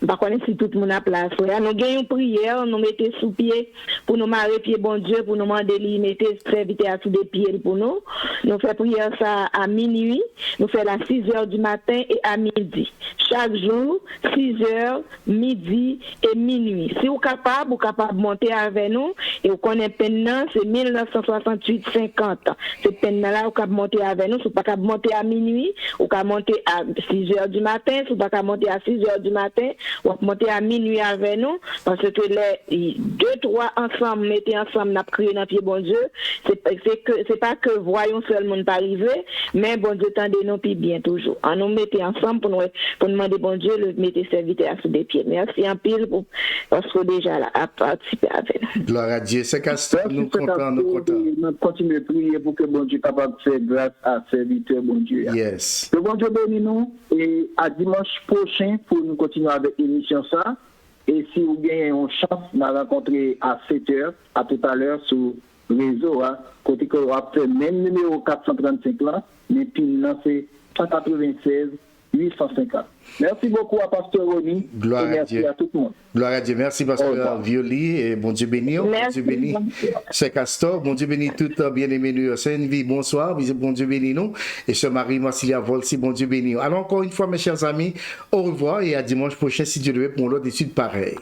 par contre, si tout le monde a place. Nous avons une prière, nous mettons sous pied pour nous marrer pied, bon Dieu, pour nous demander de mettre serviteur à sous des pieds pour nous. Nous faisons prière ça à minuit, nous faisons à 6h du matin et à midi. Chaque jour, 6h, midi et minuit. Si vous êtes capable de monter avec nous, et vous connaissez maintenant, c'est 1968-50. C'est maintenant là, vous êtes capable de monter avec nous, si vous n'êtes pas capable de monter à minuit, vous pouvez monter à 6h du matin, si vous n'êtes pas capable de monter à 6h du matin, vous pouvez monter à minuit avec nous, parce que les 2-3 ensemble, mettez ensemble, n'a crié dans pied, bon Dieu, c'est pas que voyons seulement pas arriver, mais bon Dieu, tendez-nous puis bien toujours. On nous mettez ensemble pour demander bon Dieu, le mettez serviteur à sous des pieds. Merci en pile parce que déjà là, à participer avec nous. Gloire à Dieu. C'est Castor, nous comptons. Nous continuons de prier pour que bon Dieu soit capable de faire grâce à serviteur, bon Dieu. Yes. Le bon Dieu bénit nous et à dimanche prochain pour nous continuer avec l'émission ça. Et si vous avez une chance, nous allons rencontrer à 7h, à tout à l'heure sur le réseau, côté que vous avez fait même numéro 435 là, mais puis là c'est 196 850. Merci beaucoup à Pasteur Rony. Gloire et merci à tout le monde. Gloire à Dieu. Merci Pasteur Violi et bon Dieu béni. Bon Dieu béni. C'est Castor. Bon Dieu béni tout bien-aimé nous. Sainte-Vie, bonsoir. Bon Dieu béni nous. Et ce Marie Marcilia Volsi, bon Dieu béni. Alors encore une fois mes chers amis, au revoir et à dimanche prochain si Dieu le veut pour l'autre étude pareil.